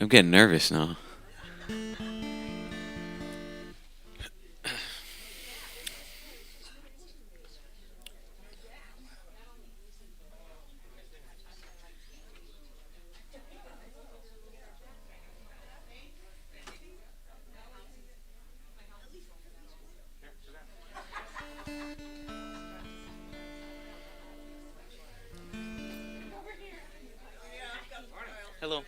I'm getting nervous now. Hello.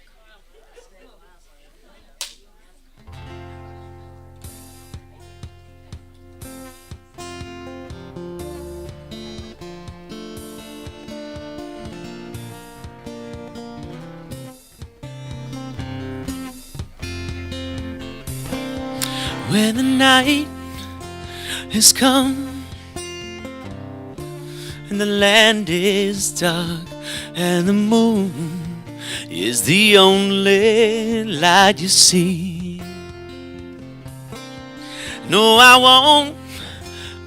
When the night has come and the land is dark and the moon is the only light you see. No, I won't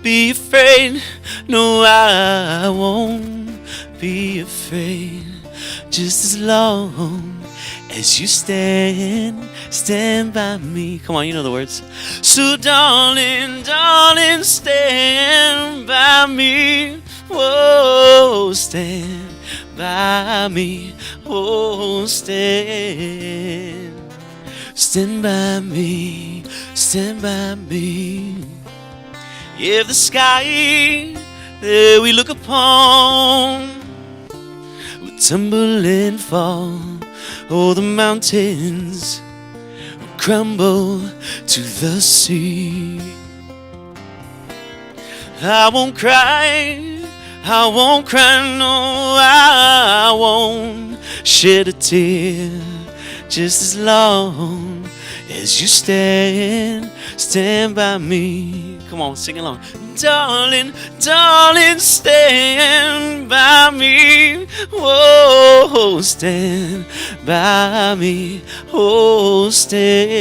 be afraid. No, I won't be afraid. Just as long as you stand by me. Come on, you know the words. So darling, darling, stand by me. Whoa, stand by me. Oh, stand by me, stand by me. If the sky that we look upon will tumble and fall, or the mountains will crumble to the sea, I won't cry, I won't cry, no, I won't shed a tear. Just as long as you stand by me. Come on, sing along. Darling, darling, stand by me. Oh, stand by me. Oh, stand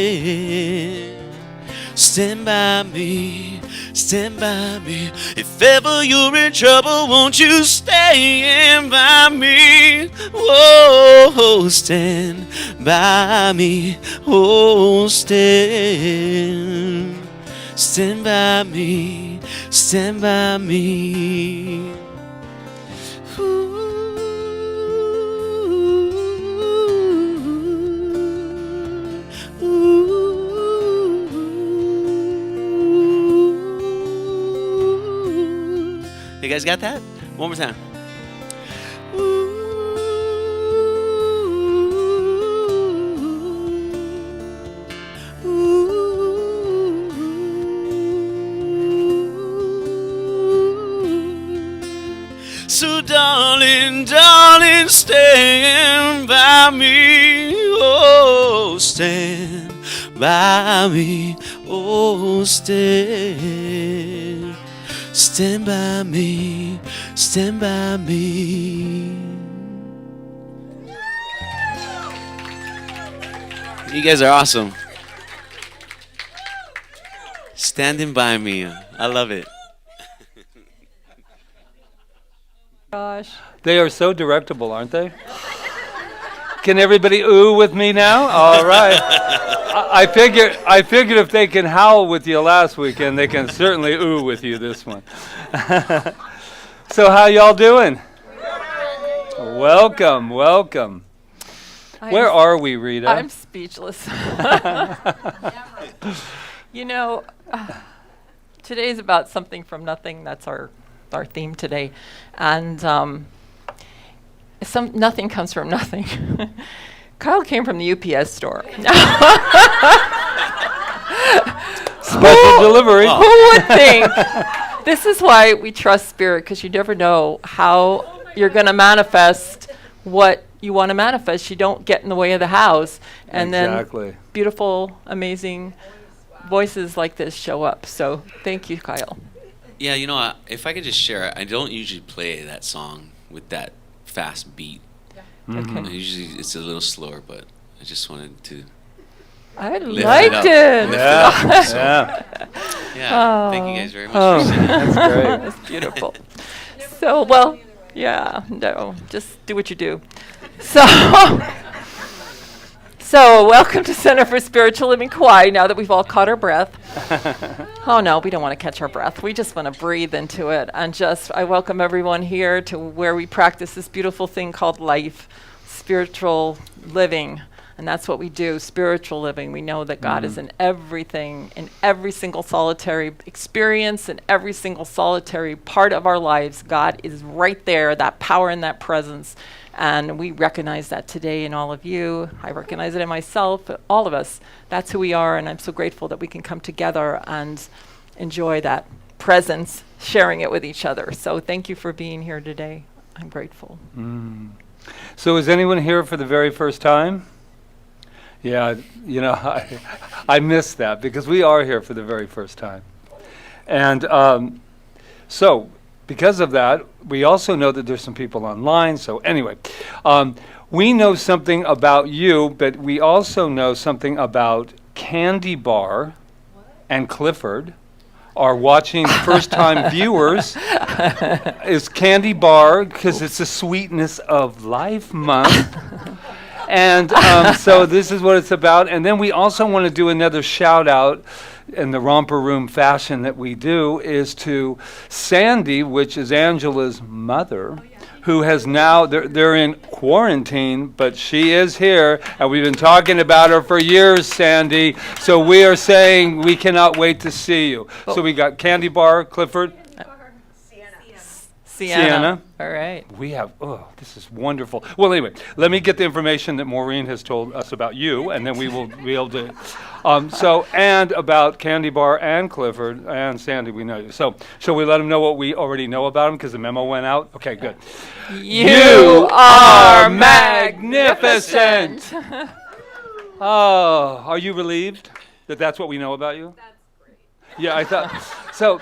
by me. Stand by me. If ever you're in trouble, won't you stand by me? Oh, stand by me. Oh, stand by me. Stand by me. You guys got that? One more time. So darling, darling, stand by me. Oh, stand by me. Oh, stand by me, stand by me. You guys are awesome. Standing by me. I love it. Gosh. They are so directable, aren't they? Can everybody ooh with me now? All right. I figured if they can howl with you last weekend, they can certainly ooh with you this one. So how y'all doing? Welcome, welcome. Where are we, Rita? I'm speechless. You know, today's about something from nothing. That's our theme today. And nothing comes from nothing. Kyle came from the UPS store. Special delivery. Who would think? This is why we trust spirit, because you never know how you're going to manifest what you want to manifest. You don't get in the way of the house. And then beautiful, amazing voices like this show up. So thank you, Kyle. Yeah, you know, if I could just share, I don't usually play that song with that fast beat. Mm-hmm. Okay. Usually it's a little slower, but I just wanted to. I liked it. Yeah. Thank you guys very much for singing. That's great. That's beautiful. So, well, yeah, no, just do what you do. So So, welcome to Center for Spiritual Living Kauai, now that we've all caught our breath. Oh no, we don't want to catch our breath. We just want to breathe into it. And I welcome everyone here to where we practice this beautiful thing called life, spiritual living. And that's what we do, spiritual living. We know that God is in everything, in every single solitary experience, in every single solitary part of our lives. God is right there, that power and that presence. And we recognize that today in all of you. I recognize it in myself, all of us. That's who we are, and I'm so grateful that we can come together and enjoy that presence, sharing it with each other. So thank you for being here today. I'm grateful. So is anyone here for the very first time? Yeah, I missed that because we are here for the very first time. And so because of that, we also know that there's some people online. So anyway, we know something about you, but we also know something about Candy Bar and Clifford. Are watching first-time viewers is Candy Bar because it's the Sweetness of Life Month. And so this is what it's about. And then we also want to do another shout out in the romper room fashion that we do is to Sandy, which is Angela's mother, who has now, they're in quarantine, but she is here, and we've been talking about her for years, Sandy. So we are saying we cannot wait to see you. So we got Candy Bar, Clifford. Sienna. All right. We have, this is wonderful. Well, anyway, let me get the information that Maureen has told us about you, and then we will be able to. And about Candy Bar and Clifford and Sandy, we know you. So, shall we let them know what we already know about them because the memo went out? Okay, good. You are magnificent. Oh, are you relieved that that's what we know about you? Yeah, I thought, so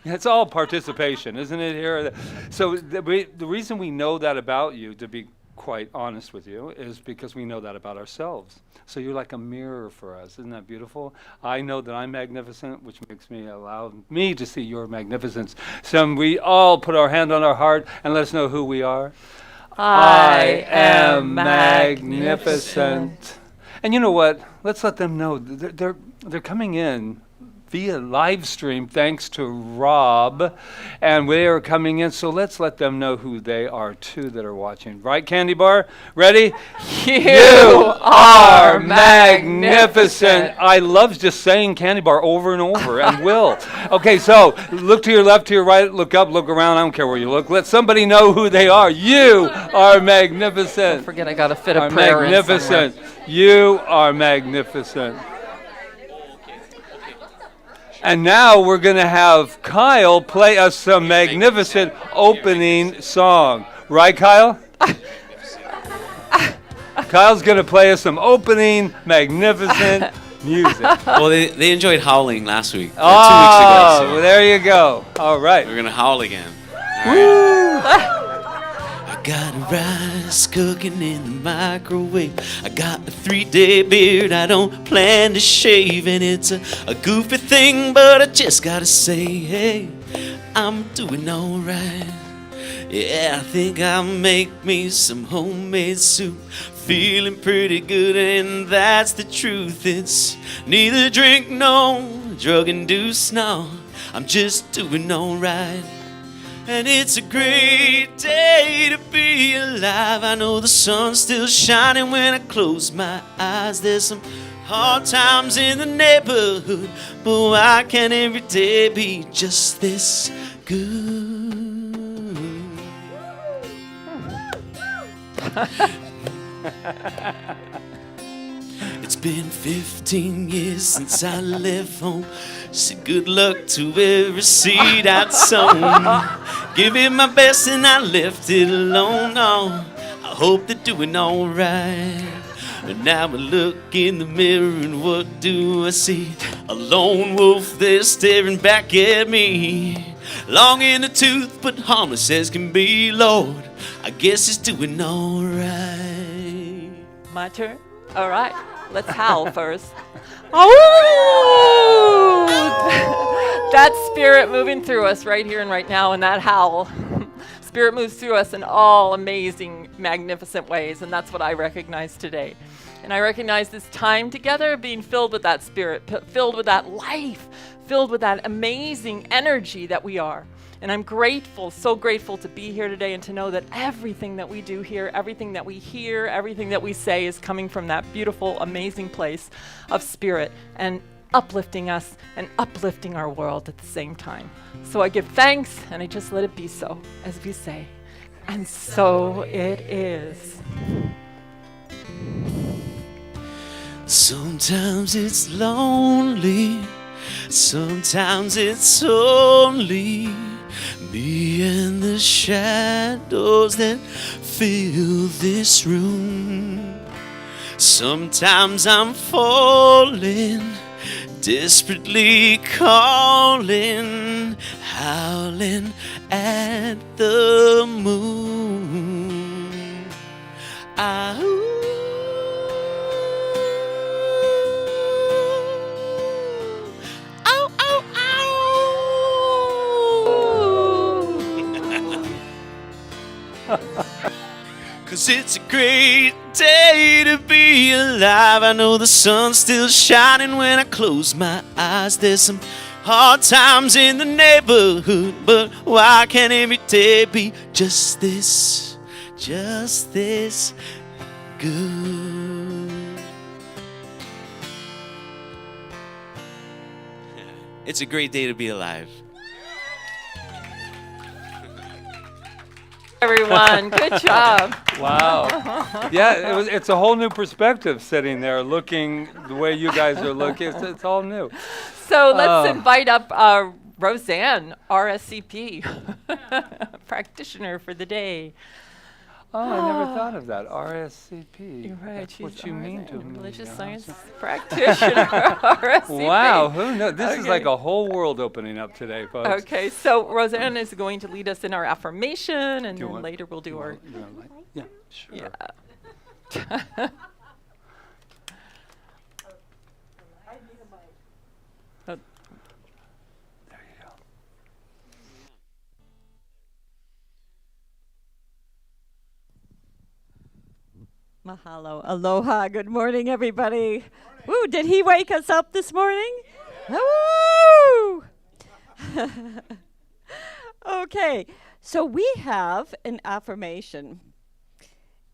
it's all participation, isn't it here? So the reason we know that about you, to be quite honest with you, is because we know that about ourselves. So you're like a mirror for us. Isn't that beautiful? I know that I'm magnificent, which allow me to see your magnificence. So we all put our hand on our heart and let us know who we are. I am magnificent. And you know what? Let's let them know. They're coming in via live stream, thanks to Rob, and they are coming in, so let's let them know who they are too that are watching. Right, Candy Bar? Ready? You are magnificent. I love just saying Candy Bar over and over, and will. Okay, so look to your left, to your right, look up, look around, I don't care where you look. Let somebody know who they are. You are magnificent. Don't forget I got to fit a prayer in magnificent. You are magnificent. And now we're going to have Kyle play us some magnificent opening song. Right, Kyle? Kyle's going to play us some opening magnificent music. Well, they enjoyed howling last week. 2 weeks ago. Well, there you go. All right. We're going to howl again. All right. I got rice cooking in the microwave. I got a 3-day beard I don't plan to shave. And it's a goofy thing, but I just gotta say, hey, I'm doing alright. Yeah, I think I'll make me some homemade soup. Feeling pretty good, and that's the truth. It's neither drink nor drug induced, no. I'm just doing alright. And it's a great day to be alive. I know the sun's still shining when I close my eyes. There's some hard times in the neighborhood, but why can't every day be just this good? It's been 15 years since I left home. Said good luck to every seed I'd sown. Give it my best and I left it alone. Oh, I hope they're doing alright. And now I look in the mirror and what do I see? A lone wolf there staring back at me. Long in the tooth but harmless as can be. Lord, I guess it's doing alright. My turn? All right. Let's howl first. Oh! That spirit moving through us right here and right now in that howl. Spirit moves through us in all amazing, magnificent ways, and that's what I recognize today. And I recognize this time together being filled with that Spirit, filled with that life, filled with that amazing energy that we are. And I'm grateful, so grateful to be here today and to know that everything that we do here, everything that we hear, everything that we say is coming from that beautiful, amazing place of Spirit and uplifting us and uplifting our world at the same time. So I give thanks and I just let it be so, as we say. And so it is. Sometimes it's lonely, sometimes it's only me and the shadows that fill this room. Sometimes I'm falling, desperately calling, howling at the moon. Cause it's a great day to be alive. I know the sun's still shining when I close my eyes. There's some hard times in the neighborhood, but why can't every day be just this good? It's a great day to be alive. Everyone, good job. Wow. Yeah, it's a whole new perspective sitting there looking the way you guys are looking. It's all new. So let's invite up Roseanne, RSCP, practitioner for the day. Oh, I never thought of that. RSCP. You're right. That's what you mean to me. Religious science practitioner, RSCP. Wow, who knows? This is like a whole world opening up today, folks. Okay, so Roseanne is going to lead us in our affirmation, and then later we'll do our... Yeah, sure. Yeah. Mahalo. Aloha. Good morning, everybody. Woo, did he wake us up this morning? Woo! Okay, so we have an affirmation.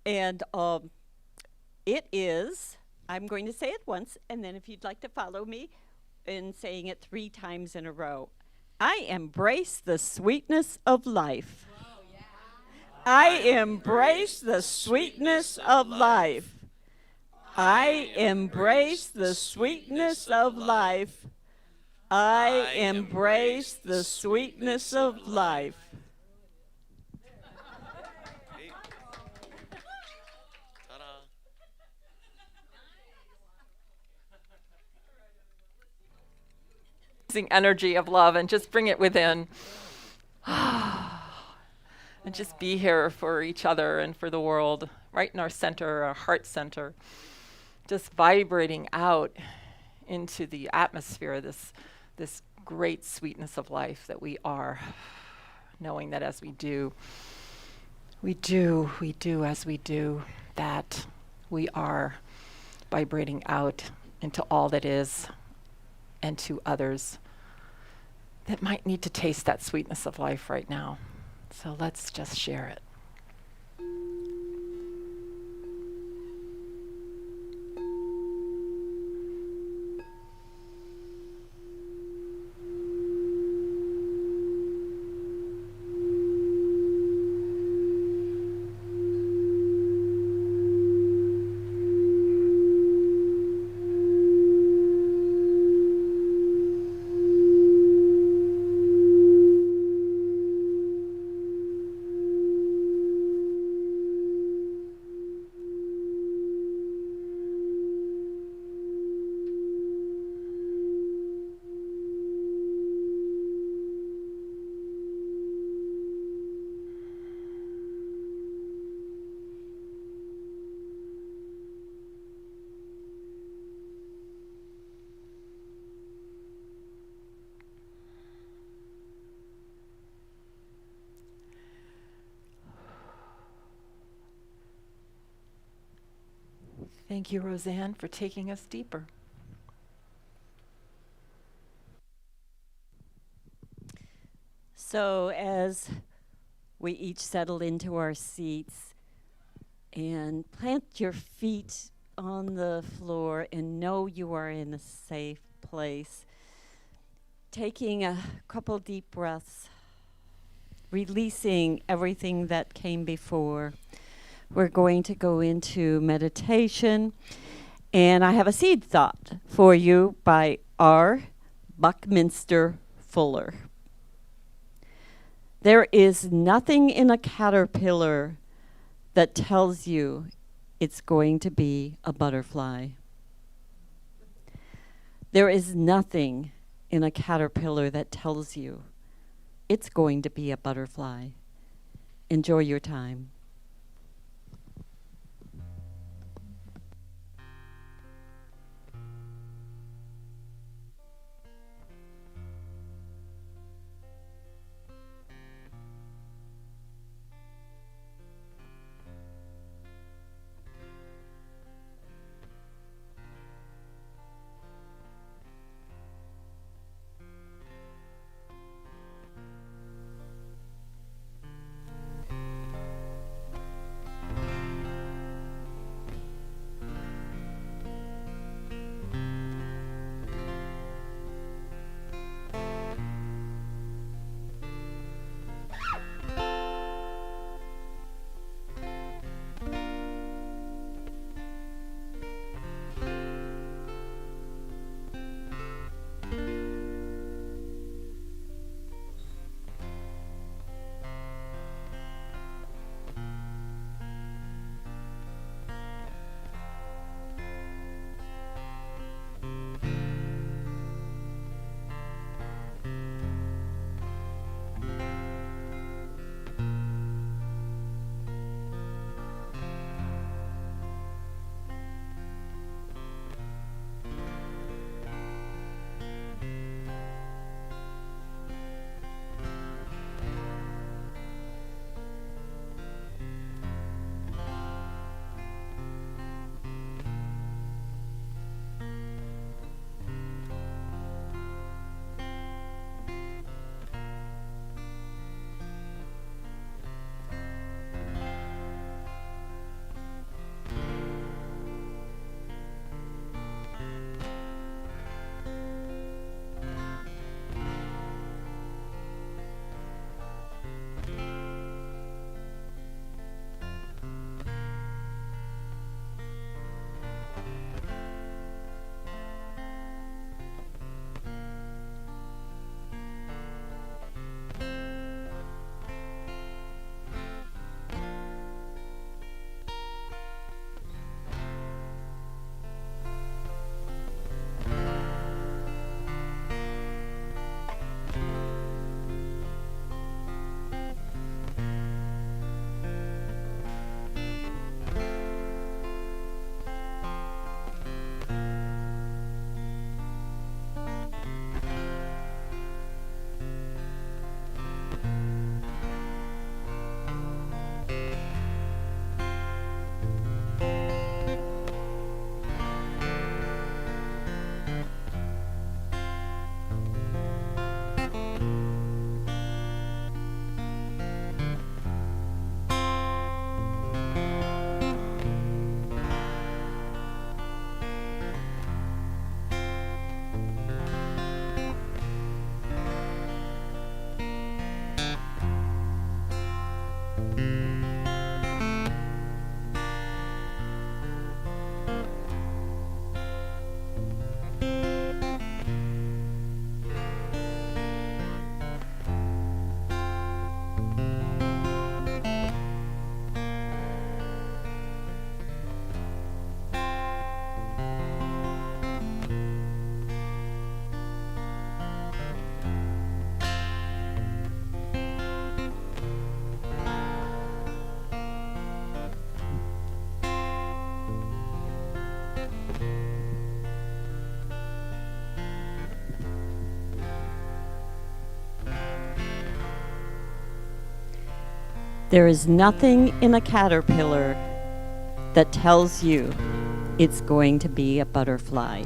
And it is, I'm going to say it once, and then if you'd like to follow me in saying it 3 times in a row. I embrace the sweetness of life. I embrace the sweetness of life. I embrace the sweetness of life. I embrace the sweetness of life. Energy of love and just bring it within. And just be here for each other and for the world, right in our center, our heart center. Just vibrating out into the atmosphere, this great sweetness of life that we are, knowing that as we do as we do, that we are vibrating out into all that is and to others that might need to taste that sweetness of life right now. So let's just share it. Thank you, Roseanne, for taking us deeper. So as we each settle into our seats and plant your feet on the floor and know you are in a safe place, taking a couple deep breaths, releasing everything that came before. We're going to go into meditation, and I have a seed thought for you by R. Buckminster Fuller. There is nothing in a caterpillar that tells you it's going to be a butterfly. There is nothing in a caterpillar that tells you it's going to be a butterfly. Enjoy your time. There is nothing in a caterpillar that tells you it's going to be a butterfly.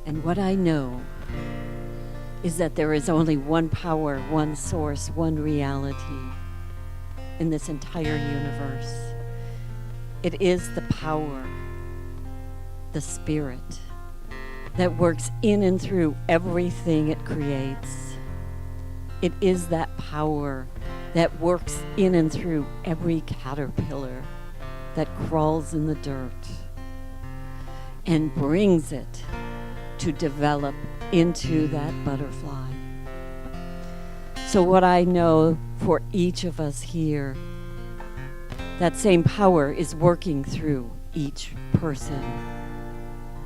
And what I know is that there is only one power, one source, one reality in this entire universe. It is the power, the spirit, that works in and through everything it creates. It is that power that works in and through every caterpillar that crawls in the dirt and brings it to develop into that butterfly. So what I know for each of us here, that same power is working through each person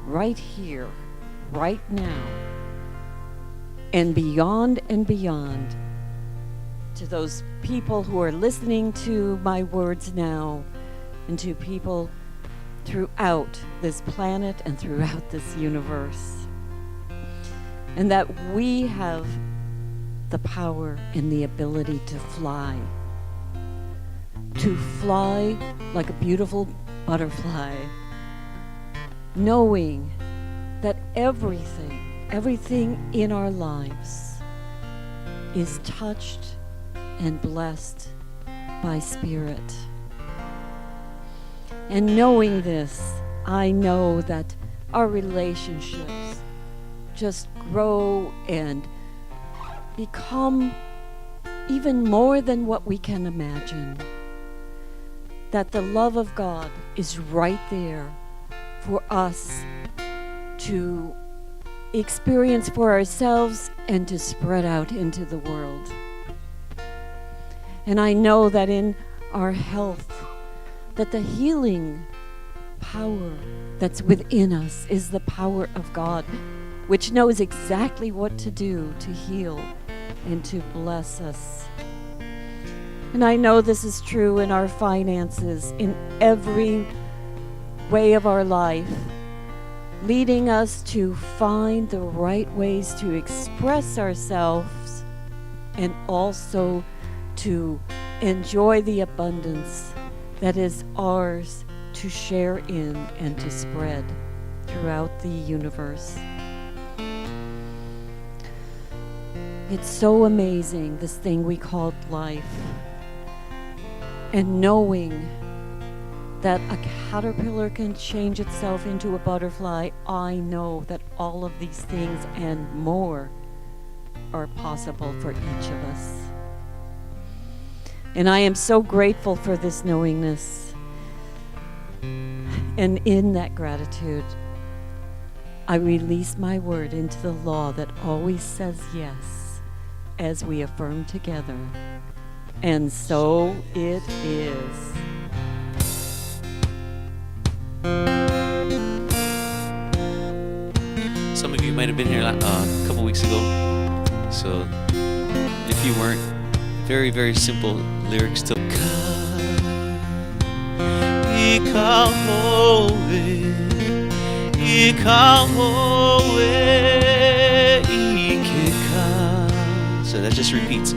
right here, right now, and beyond, to those people who are listening to my words now, and to people throughout this planet and throughout this universe. And that we have the power and the ability to fly like a beautiful butterfly, knowing that everything in our lives is touched and blessed by Spirit. And knowing this, I know that our relationships just grow and become even more than what we can imagine. That the love of God is right there for us to experience for ourselves and to spread out into the world. And I know that in our health, that the healing power that's within us is the power of God, which knows exactly what to do to heal and to bless us. And I know this is true in our finances, in every way of our life, leading us to find the right ways to express ourselves and also to enjoy the abundance that is ours to share in and to spread throughout the universe. It's so amazing, this thing we call life. And knowing that a caterpillar can change itself into a butterfly, I know that all of these things and more are possible for each of us. And I am so grateful for this knowingness. And in that gratitude, I release my word into the law that always says yes as we affirm together. And so it is. Some of you might have been here a couple weeks ago. So if you weren't, very, very simple lyrics to so that just repeats.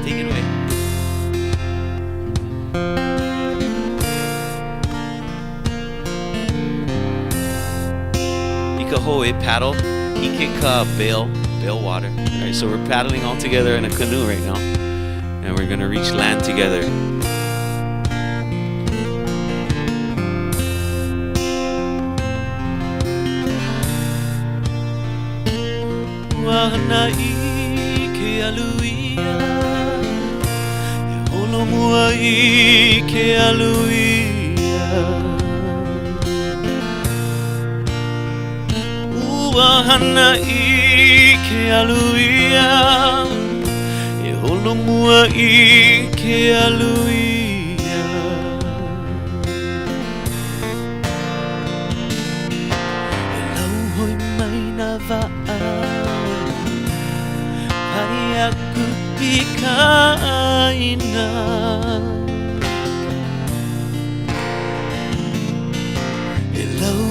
Take it away. Ikahoe, paddle. Ikeka, bail water. Alright, so we're paddling all together in a canoe right now. And we're gonna reach land together. Wahana ike aluia, e holo mua ike aluia. Wahana ike aluia, e holo mua ike aluia. E lau hoi mai na va'a, hai aku i kaina. E lau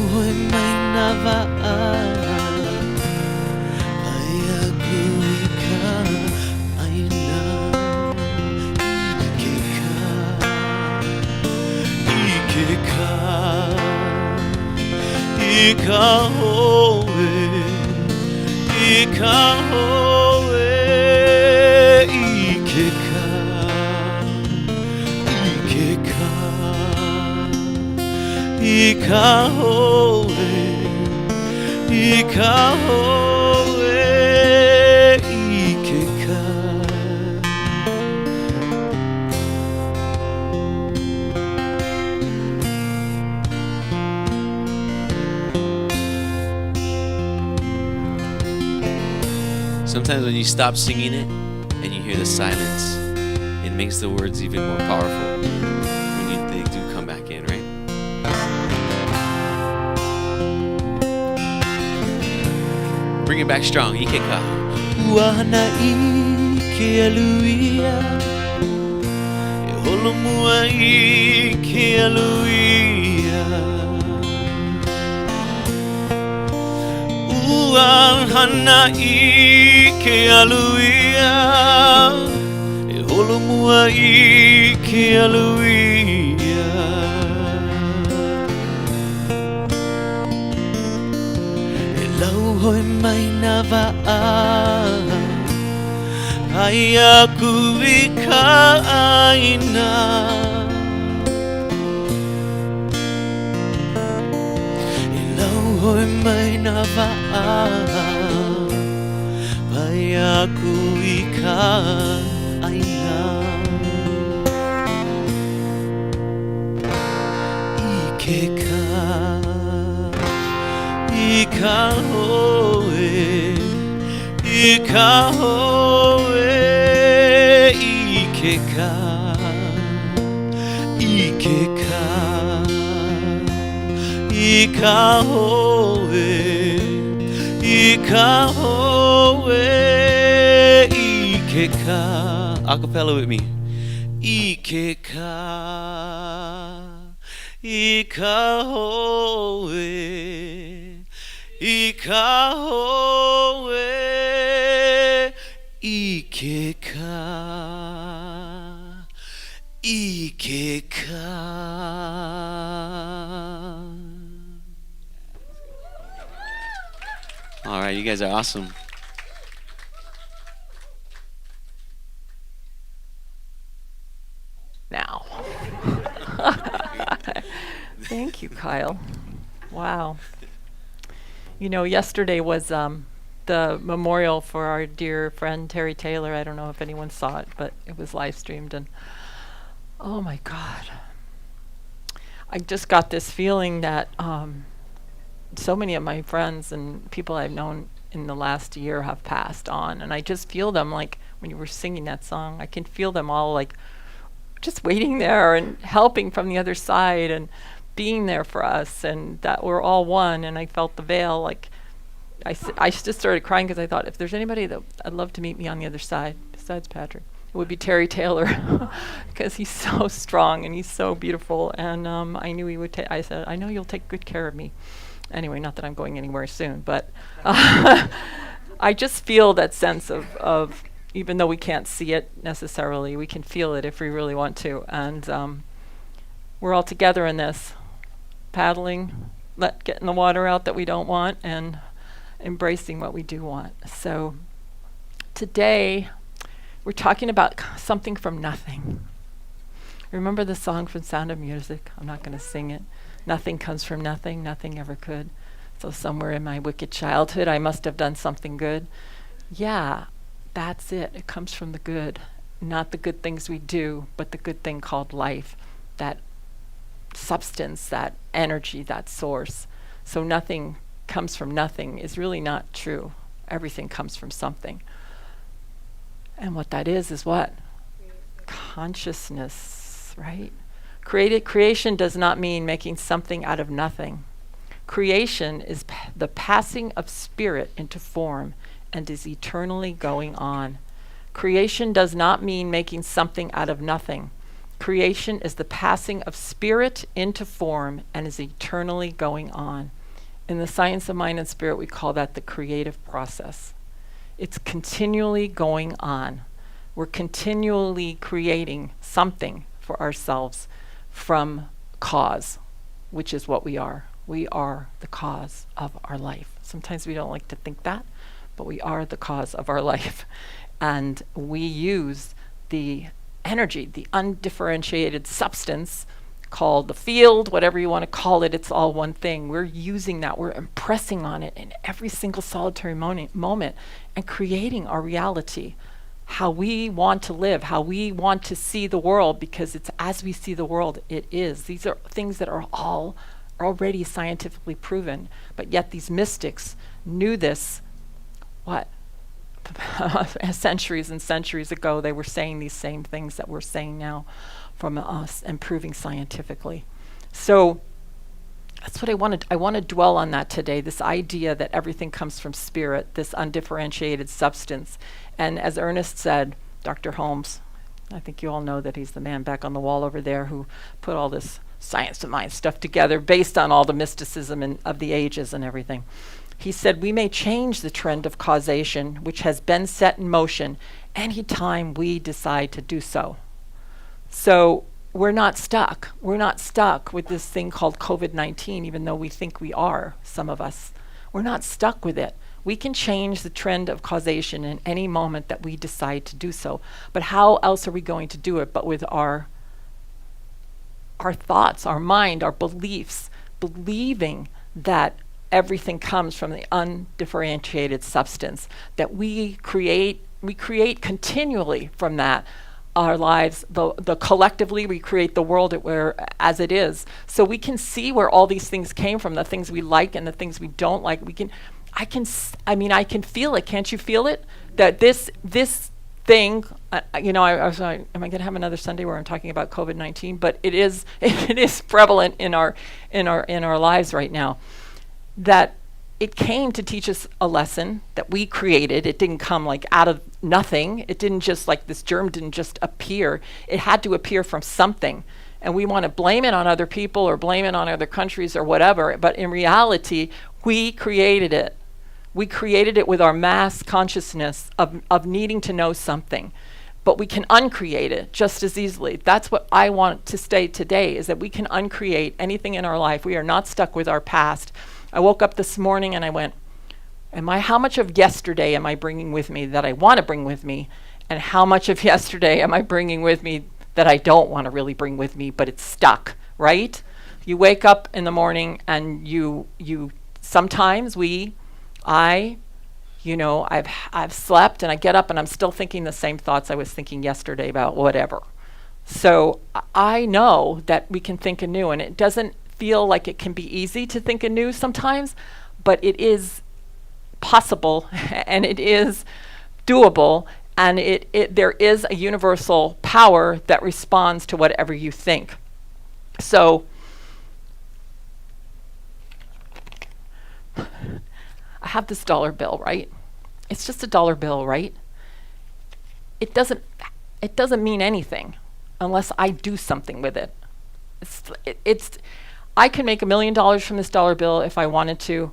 Sometimes when you stop singing it and you hear the silence, it makes the words even more powerful when they do come back in, right? Bring it back strong. Ikeka. Wahana ike aluia, e holomua ike aluia. Wahana ike aluia, e holomua ike aluia. E lau hoi mai na va'a, ai aku i ka aina. E lau hoi mai na va'a, ai aku i ka aina. I ka hoe, i ka hoe, i ke ka, i ke ka, i ka hoe, i ka hoe, i ke ka. Acapella with me. I ke ka, i ka hoe, I ka hoe, I ke ka, I ke ka. All right, you guys are awesome. Now. Thank you, Kyle. Wow. You know, yesterday was the memorial for our dear friend Terry Taylor. I don't know if anyone saw it, but it was live streamed, and oh my God. I just got this feeling that so many of my friends and people I've known in the last year have passed on, and I just feel them, like when you were singing that song, I can feel them all like just waiting there and helping from the other side and being there for us, and that we're all one. And I felt the veil, like I just started crying because I thought, if there's anybody that I'd love to meet me on the other side besides Patrick, it would be Terry Taylor, because he's so strong and he's so beautiful, and I knew he would I said, I know you'll take good care of me. Anyway, not that I'm going anywhere soon, but I just feel that sense of even though we can't see it necessarily, we can feel it if we really want to. And we're all together in this, paddling, getting the water out that we don't want, and embracing what we do want. So today, we're talking about something from nothing. Remember the song from Sound of Music? I'm not going to sing it. Nothing comes from nothing, nothing ever could. So somewhere in my wicked childhood, I must have done something good. Yeah, that's it. It comes from the good. Not the good things we do, but the good thing called life. That substance, that energy, that source. So nothing comes from nothing is really not true. Everything comes from something. And what that is what? Consciousness, right? Creation does not mean making something out of nothing. Creation is the passing of spirit into form and is eternally going on. Creation does not mean making something out of nothing. Creation is the passing of spirit into form and is eternally going on. In the science of mind and spirit, we call that the creative process. It's continually going on. We're continually creating something for ourselves from cause, which is what we are. We are the cause of our life. Sometimes we don't like to think that, but we are the cause of our life. And we use the energy, the undifferentiated substance called the field, whatever you want to call it, it's all one thing. We're using that, we're impressing on it in every single solitary moment and creating our reality, how we want to live, how we want to see the world, because it's as we see the world, it is. These are things that are all already scientifically proven, but yet these mystics knew this, centuries and centuries ago. They were saying these same things that we're saying now from us and proving scientifically. So that's what I want to dwell on that today, this idea that everything comes from spirit, this undifferentiated substance. And as Ernest said, Dr. Holmes, I think you all know that he's the man back on the wall over there who put all this science of mind stuff together based on all the mysticism of the ages and everything. He said, we may change the trend of causation, which has been set in motion, any time we decide to do so. So we're not stuck. We're not stuck with this thing called COVID-19, even though we think we are, some of us. We're not stuck with it. We can change the trend of causation in any moment that we decide to do so. But how else are we going to do it but with our thoughts, our mind, our beliefs, believing that everything comes from the undifferentiated substance, that we create continually from that. Our lives, the collectively, we create the world as it is. So we can see where all these things came from, the things we like and the things we don't like. I can feel it. Can't you feel it? That this thing, I was like, am I going to have another Sunday where I'm talking about COVID-19? But it is prevalent in our lives right now. That it came to teach us a lesson that we created. It didn't come like out of nothing. It didn't just like this germ didn't just appear. It had to appear from something. And we want to blame it on other people or blame it on other countries or whatever. But in reality, we created it. We created it with our mass consciousness of needing to know something. But we can uncreate it just as easily. That's what I want to state today, is that we can uncreate anything in our life. We are not stuck with our past. I woke up this morning and I went, how much of yesterday am I bringing with me that I want to bring with me? And how much of yesterday am I bringing with me that I don't want to really bring with me, but it's stuck, right? You wake up in the morning and I've slept and I get up and I'm still thinking the same thoughts I was thinking yesterday about whatever. So I know that we can think anew, and it doesn't feel like it can be easy to think anew sometimes, but it is possible and it is doable, and there is a universal power that responds to whatever you think. So I have this dollar bill, right? It's just a dollar bill, right? It doesn't mean anything unless I do something with it. I can make $1 million from this dollar bill if I wanted to,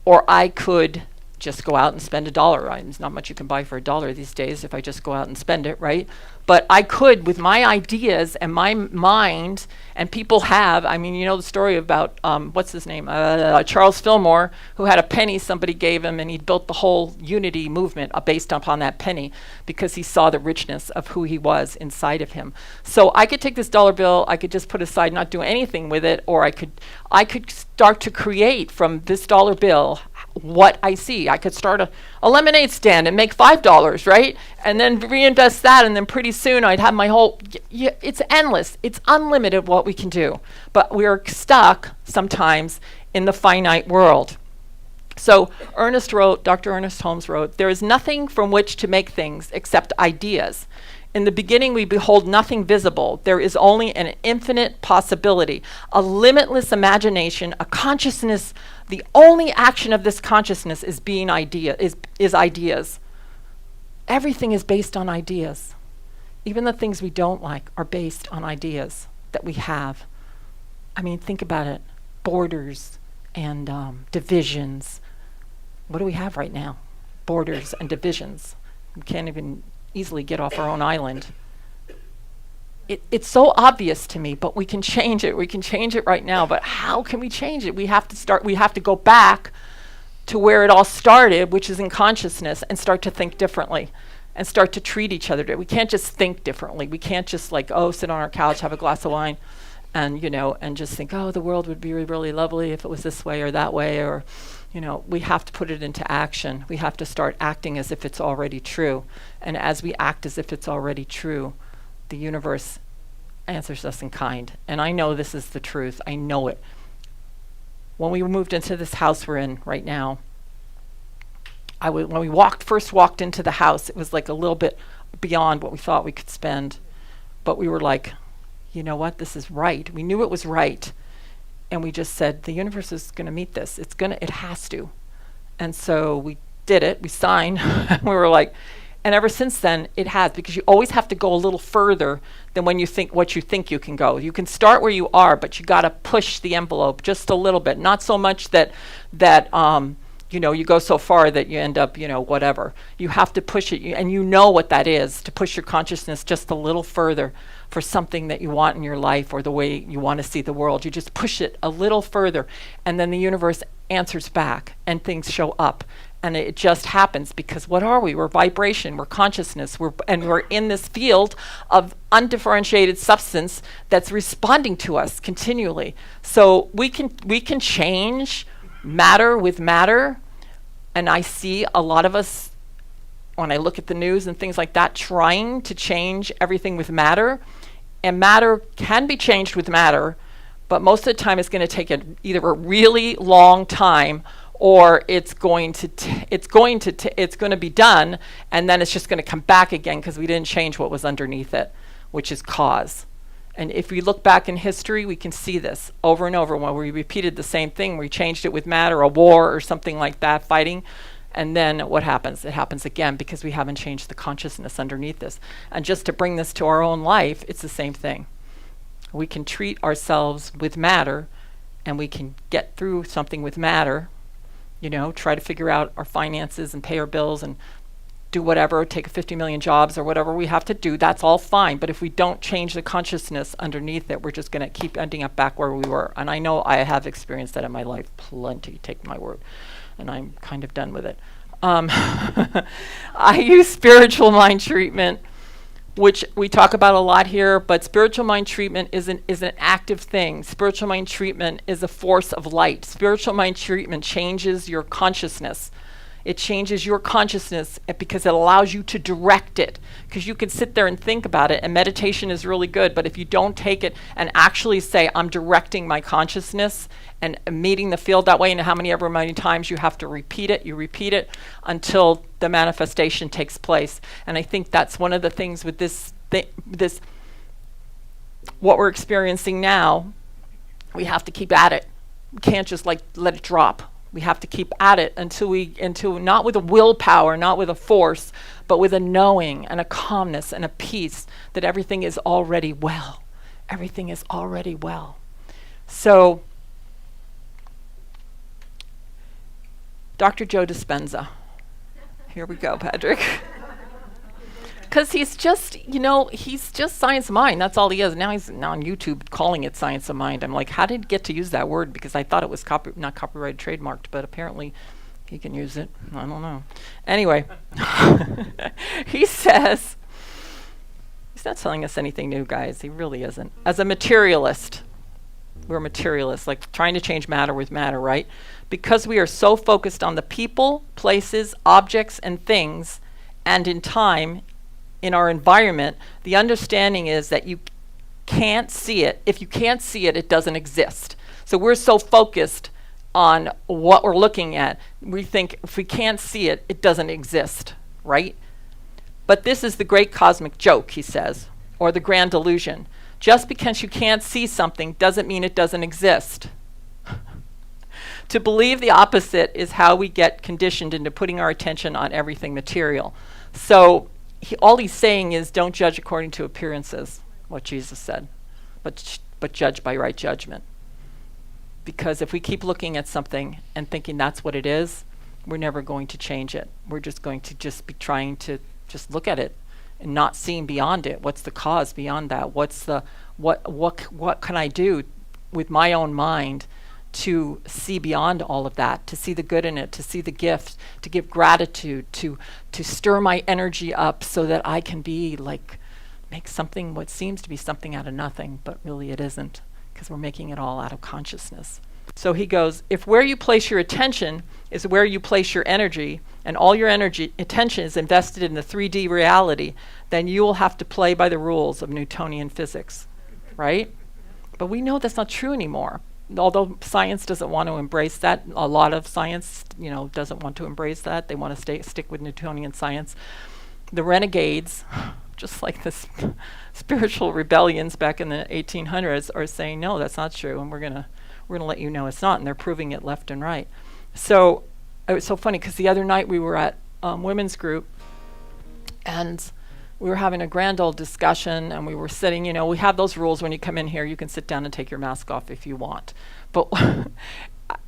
or I could just go out and spend $1. Right? There's not much you can buy for $1 these days if I just go out and spend it, right? But I could, with my ideas and my mind, and people have, the story about, what's his name? Charles Fillmore, who had a penny somebody gave him, and he built the whole unity movement based upon that penny because he saw the richness of who he was inside of him. So I could take this dollar bill, I could just put aside, not do anything with it, or I could start to create from this dollar bill what I see. I could start a lemonade stand and make $5, right? And then reinvest that, and then pretty soon I'd have my whole, it's endless. It's unlimited what we can do. But we're stuck sometimes in the finite world. So Dr. Ernest Holmes wrote, there is nothing from which to make things except ideas. In the beginning, we behold nothing visible. There is only an infinite possibility, a limitless imagination, a consciousness. The only action of this consciousness is ideas. Everything is based on ideas. Even the things we don't like are based on ideas that we have. Think about it. Borders, and divisions. What do we have right now? Borders and divisions. We can't even easily get off our own island. It's so obvious to me, but we can change it. We can change it right now, but how can we change it? We have to go back to where it all started, which is in consciousness, and start to think differently and start to treat each other. We can't just think differently. We can't just sit on our couch, have a glass of wine, and and just think, oh, the world would be really lovely if it was this way or that way, or we have to put it into action. We have to start acting as if it's already true. And as we act as if it's already true, the universe answers us in kind. And I know this is the truth. I know it. When we moved into this house we're in right now, when we first walked into the house, it was like a little bit beyond what we thought we could spend. But we were like, you know what? This is right. We knew it was right. And we just said, the universe is going to meet this. It has to. And so we did it. We signed. We were like, and ever since then, it has, because you always have to go a little further than what you think you can go. You can start where you are, but you got to push the envelope just a little bit. Not so much that you go so far that you end up, whatever. You have to push it, and you know what that is, to push your consciousness just a little further for something that you want in your life or the way you want to see the world. You just push it a little further, and then the universe answers back, and things show up. And it just happens because what are we? We're vibration, we're consciousness, we're in this field of undifferentiated substance that's responding to us continually. So we can change matter with matter. And I see a lot of us, when I look at the news and things like that, trying to change everything with matter. And matter can be changed with matter, but most of the time it's going to take either a really long time, or it's going to be done, and then it's just going to come back again because we didn't change what was underneath it, which is cause. And if we look back in history, we can see this over and over when we repeated the same thing. We changed it with matter, a war or something like that, fighting, and then what happens? It happens again because we haven't changed the consciousness underneath this. And just to bring this to our own life, it's the same thing. We can treat ourselves with matter, and we can get through something with matter, try to figure out our finances and pay our bills and do whatever, take 50 million jobs or whatever we have to do. That's all fine. But if we don't change the consciousness underneath it, we're just going to keep ending up back where we were. And I know I have experienced that in my life plenty, take my word. And I'm kind of done with it. I use spiritual mind treatment, which we talk about a lot here, but spiritual mind treatment is an active thing. Spiritual mind treatment is a force of light. Spiritual mind treatment changes your consciousness. It changes your consciousness because it allows you to direct it. Because you can sit there and think about it, and meditation is really good, but if you don't take it and actually say, I'm directing my consciousness and meeting the field that way, and how many times you have to repeat it, you repeat it until the manifestation takes place. And I think that's one of the things with this what we're experiencing now. We have to keep at it. We can't just let it drop. We have to keep at it until not with a willpower, not with a force, but with a knowing and a calmness and a peace that everything is already well. Everything is already well. So, Dr. Joe Dispenza. Here we go, Patrick. Because he's just science of mind. That's all he is. Now he's on YouTube calling it science of mind. I'm like, how did he get to use that word? Because I thought it was not copyrighted, trademarked, but apparently he can use it. I don't know. Anyway, he says, he's not telling us anything new, guys. He really isn't. As a materialist, we're materialists, like trying to change matter with matter, right? Because we are so focused on the people, places, objects, and things, and in time, in our environment, the understanding is that you can't see it. If you can't see it, it doesn't exist. So we're so focused on what we're looking at, we think if we can't see it, it doesn't exist, right? But this is the great cosmic joke, he says, or the grand illusion. Just because you can't see something doesn't mean it doesn't exist. To believe the opposite is how we get conditioned into putting our attention on everything material. So all he's saying is don't judge according to appearances, what Jesus said, but judge by right judgment. Because if we keep looking at something and thinking that's what it is, we're never going to change it. We're just going to just be trying to just look at it and not seeing beyond it. What's the cause beyond that? What can I do with my own mind to see beyond all of that, to see the good in it, to see the gift, to give gratitude, to stir my energy up so that I can be like, make something what seems to be something out of nothing, but really it isn't, because we're making it all out of consciousness. So he goes, if where you place your attention is where you place your energy, and all your attention is invested in the 3D reality, then you will have to play by the rules of Newtonian physics, right? But we know that's not true anymore. Although science doesn't want to embrace that, a lot of science, doesn't want to embrace that. They want to stick with Newtonian science. The renegades, just like the spiritual rebellions back in the 1800s, are saying, no, that's not true, and we're gonna let you know it's not, and they're proving it left and right. So it was so funny, because the other night we were at women's group, and we were having a grand old discussion, and we were sitting, we have those rules when you come in here, you can sit down and take your mask off if you want. But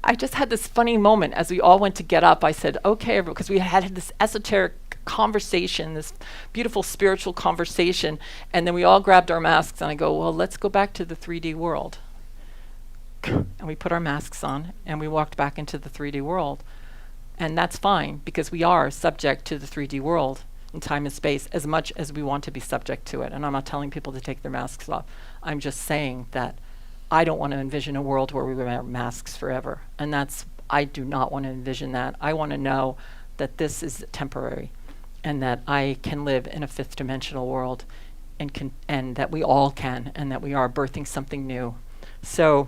I just had this funny moment as we all went to get up. I said, okay, because we had this esoteric conversation, this beautiful spiritual conversation, and then we all grabbed our masks, and I go, well, let's go back to the 3D world. And we put our masks on, and we walked back into the 3D world. And that's fine, because we are subject to the 3D world in time and space as much as we want to be subject to it. And I'm not telling people to take their masks off. I'm just saying that I don't want to envision a world where we wear masks forever. And I do not want to envision that. I want to know that this is temporary, and that I can live in a fifth dimensional world, and that we all can, and that we are birthing something new. So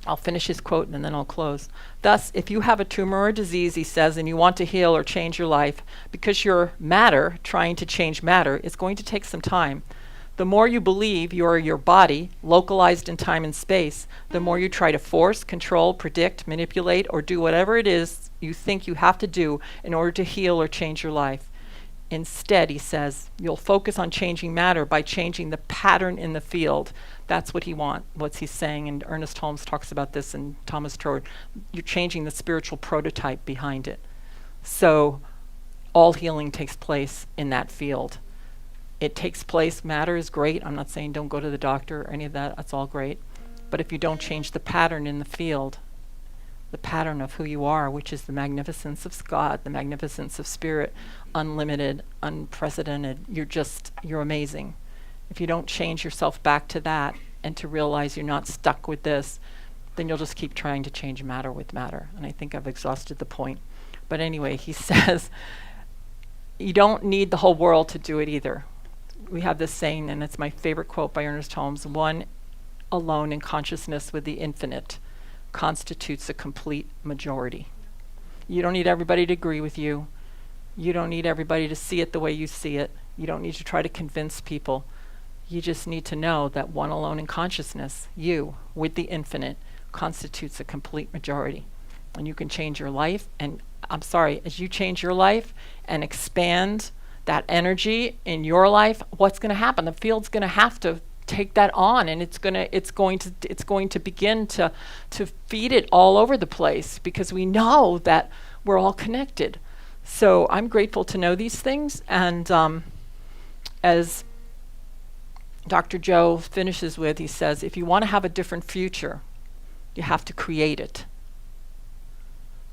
I'll finish his quote and then I'll close. Thus, if you have a tumor or disease, he says, and you want to heal or change your life, because your matter, trying to change matter, is going to take some time. The more you believe you are your body, localized in time and space, the more you try to force, control, predict, manipulate, or do whatever it is you think you have to do in order to heal or change your life. Instead, he says, you'll focus on changing matter by changing the pattern in the field. That's what what he's saying, and Ernest Holmes talks about this, and Thomas Troward. You're changing the spiritual prototype behind it. So all healing takes place in that field. It takes place, matter is great. I'm not saying don't go to the doctor or any of that, that's all great. But if you don't change the pattern in the field, the pattern of who you are, which is the magnificence of God, the magnificence of spirit, unlimited, unprecedented, you're amazing. If you don't change yourself back to that and to realize you're not stuck with this, then you'll just keep trying to change matter with matter. And I think I've exhausted the point. But anyway, he says, you don't need the whole world to do it either. We have this saying, and it's my favorite quote by Ernest Holmes, one alone in consciousness with the infinite constitutes a complete majority. You don't need everybody to agree with you. You don't need everybody to see it the way you see it. You don't need to try to convince people. You just need to know that one alone in consciousness, you, with the infinite, constitutes a complete majority. And you can change your life, and as you change your life and expand that energy in your life, what's going to happen? The field's going to have to take that on, and it's going to begin to feed it all over the place, because we know that we're all connected. So I'm grateful to know these things, and as Dr. Joe finishes with, he says, if you want to have a different future, you have to create it.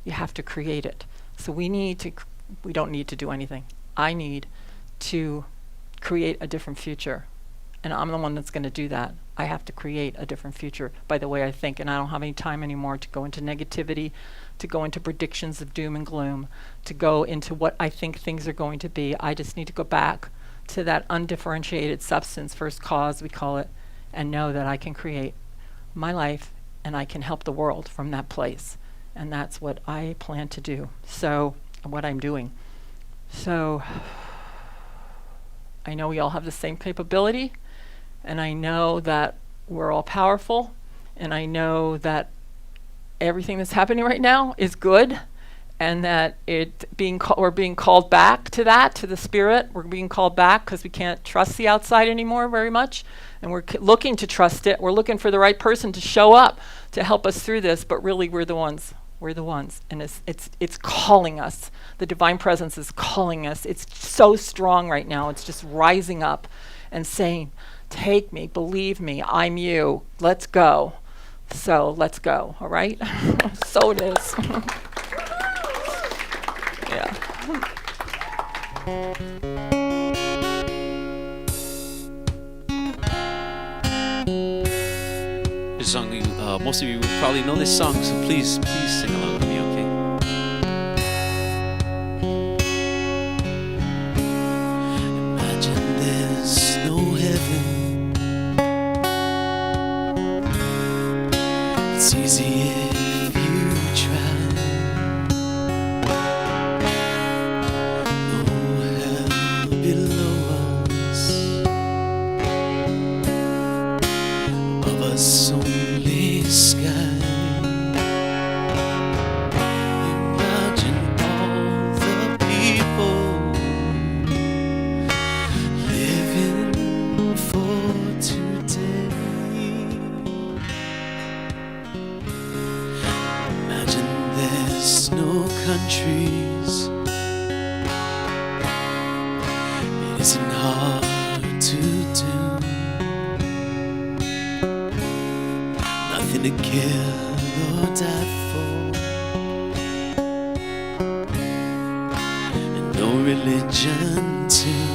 You have to create it. So we don't need to do anything. I need to create a different future. And I'm the one that's going to do that. I have to create a different future by the way I think. And I don't have any time anymore to go into negativity, to go into predictions of doom and gloom, to go into what I think things are going to be. I just need to go back to that undifferentiated substance, first cause we call it, and know that I can create my life and I can help the world from that place. And that's what I plan to do. So, what I'm doing. So, I know we all have the same capability, and I know that we're all powerful, and I know that everything that's happening right now is good, and that we're being called back to that, to the Spirit. We're being called back because we can't trust the outside anymore very much, and we're looking to trust it. We're looking for the right person to show up to help us through this, but really we're the ones. We're the ones, and it's calling us. The divine presence is calling us. It's so strong right now. It's just rising up and saying, take me, believe me, I'm you. Let's go. So let's go, all right? So it is. Yeah. This song, most of you probably know this song, so please sing along with me, okay? Imagine there's no heaven. It's easy if you try. No hell below us. Above us only sky. Imagine all the people living for today. Imagine there's no countries. It isn't hard to do. Nothing to kill or die for, and no religion too.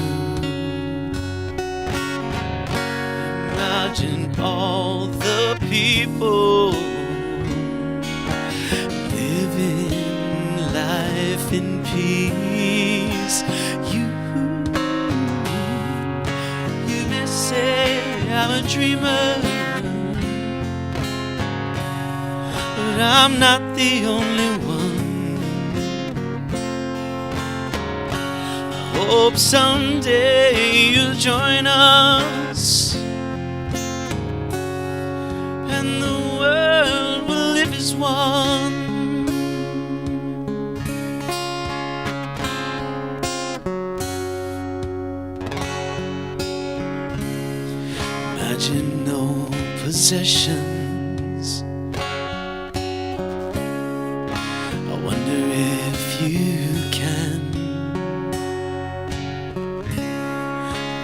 Imagine all the people living life in peace. You may say I'm a dreamer, but I'm not the only one. I hope someday you'll join us, and the world will live as one. Imagine no possessions. I wonder if you can.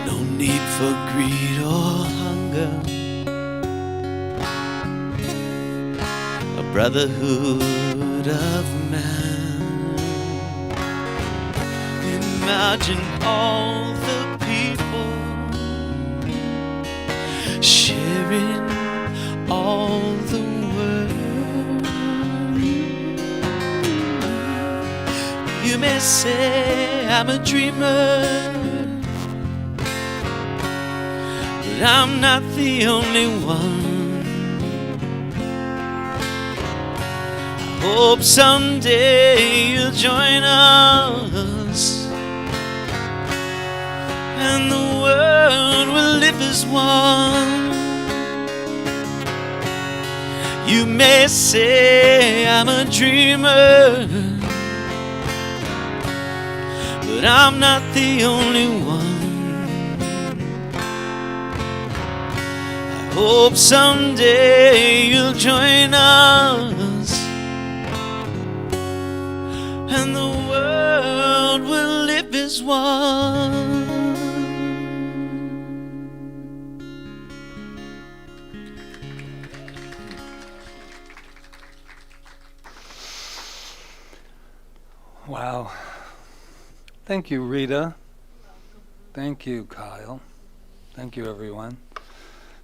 No need for greed or hunger. A brotherhood of man. Imagine all the people sharing all the world. You may say I'm a dreamer, but I'm not the only one. I hope someday you'll join us, and the world will live as one. You may say I'm a dreamer, but I'm not the only one. I hope someday you'll join us, and the world will live as one. Wow. Thank you, Rita. Thank you, Kyle. Thank you, everyone.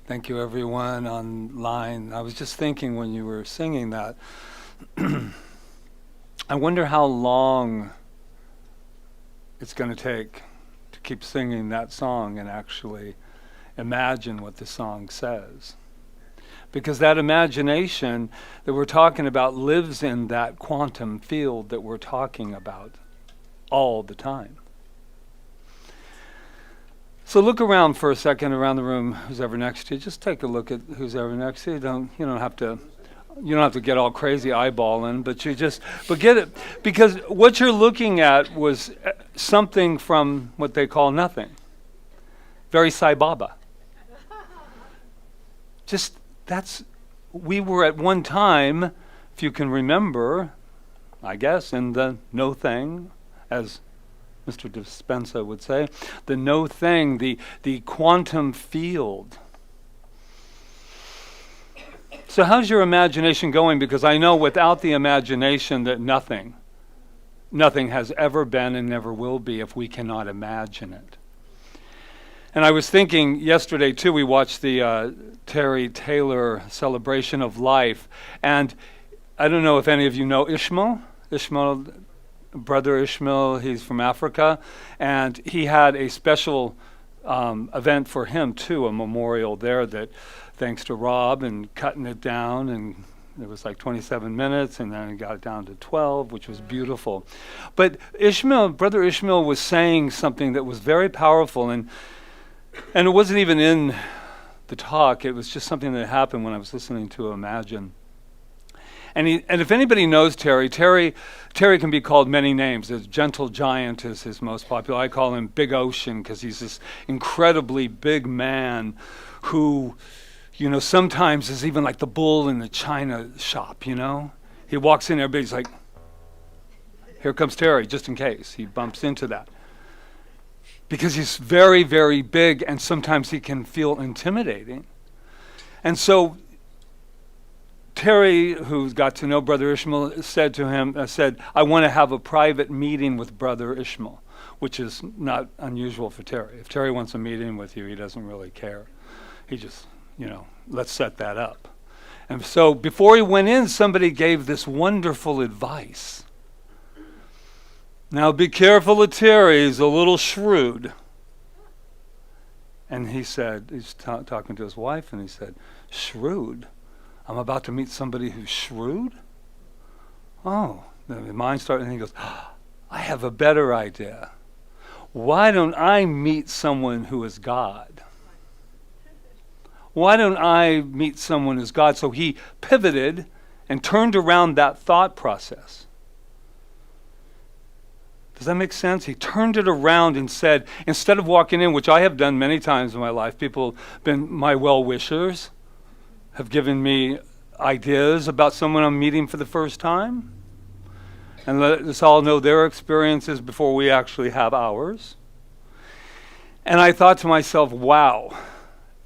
Thank you, everyone online. I was just thinking when you were singing that, I wonder how long it's going to take to keep singing that song and actually imagine what the song says. Because that imagination that we're talking about lives in that quantum field that we're talking about all the time. So look around for a second around the room, who's ever next to you. Just take a look at who's ever next to you. You don't have to You don't have to get all crazy eyeballing, but get it. Because what you're looking at was something from what they call nothing. Very Sai Baba. We were at one time, if you can remember, I guess, in the no thing, as Mr. Dispenza would say, the no thing, the quantum field. So how's your imagination going? Because I know without the imagination that nothing has ever been and never will be if we cannot imagine it. And I was thinking yesterday too, we watched the Terry Taylor Celebration of Life. And I don't know if any of you know Ishmael, Brother Ishmael, he's from Africa. And he had a special event for him too, a memorial there that thanks to Rob and cutting it down, and it was like 27 minutes, and then it got down to 12, which was beautiful. But Brother Ishmael was saying something that was very powerful, and it wasn't even in the talk, it was just something that happened when I was listening to Imagine. And if anybody knows Terry can be called many names. The Gentle Giant is his most popular. I call him Big Ocean because he's this incredibly big man who, sometimes is even like the bull in the china shop, He walks in, everybody's like, here comes Terry, just in case he bumps into that. Because he's very, very big, and sometimes he can feel intimidating. And so Terry, who got to know Brother Ishmael, said to him, I want to have a private meeting with Brother Ishmael, which is not unusual for Terry. If Terry wants a meeting with you, he doesn't really care. He just, let's set that up. And so before he went in, somebody gave this wonderful advice. Now be careful of Terry, he's a little shrewd. And he said, he's talking to his wife, and he said, shrewd? I'm about to meet somebody who's shrewd? Oh, the mind started, and he goes, I have a better idea. Why don't I meet someone who is God? Why don't I meet someone who's God? So he pivoted and turned around that thought process. Does that make sense? He turned it around and said, instead of walking in, which I have done many times in my life, people have been my well-wishers, have given me ideas about someone I'm meeting for the first time, and let us all know their experiences before we actually have ours. And I thought to myself, wow,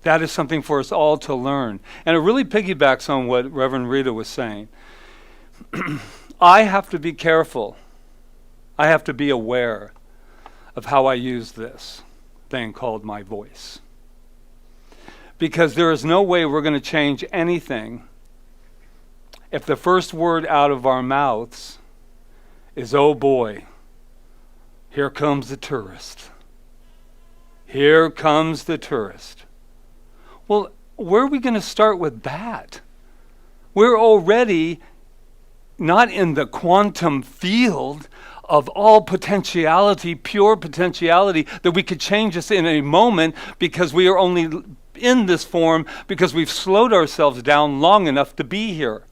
that is something for us all to learn. And it really piggybacks on what Reverend Rita was saying. I have to be careful. I have to be aware of how I use this thing called my voice. Because there is no way we're going to change anything if the first word out of our mouths is, oh boy, here comes the tourist. Here comes the tourist. Well, where are we going to start with that? We're already not in the quantum field of all potentiality, pure potentiality, that we could change this in a moment because we are only in this form because we've slowed ourselves down long enough to be here.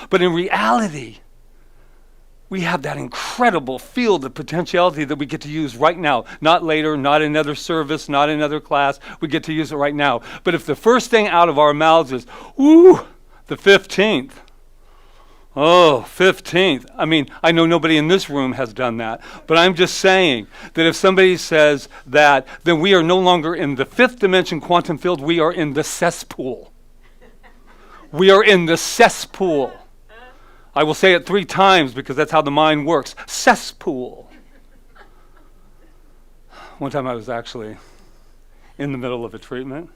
But in reality, we have that incredible field of potentiality that we get to use right now. Not later, not in another service, not in another class. We get to use it right now. But if the first thing out of our mouths is, ooh, the 15th. Oh, 15th. I mean, I know nobody in this room has done that, but I'm just saying that if somebody says that, then we are no longer in the fifth dimension quantum field, we are in the cesspool. We are in the cesspool. I will say it 3 times because that's how the mind works. Cesspool. One time I was actually in the middle of a treatment.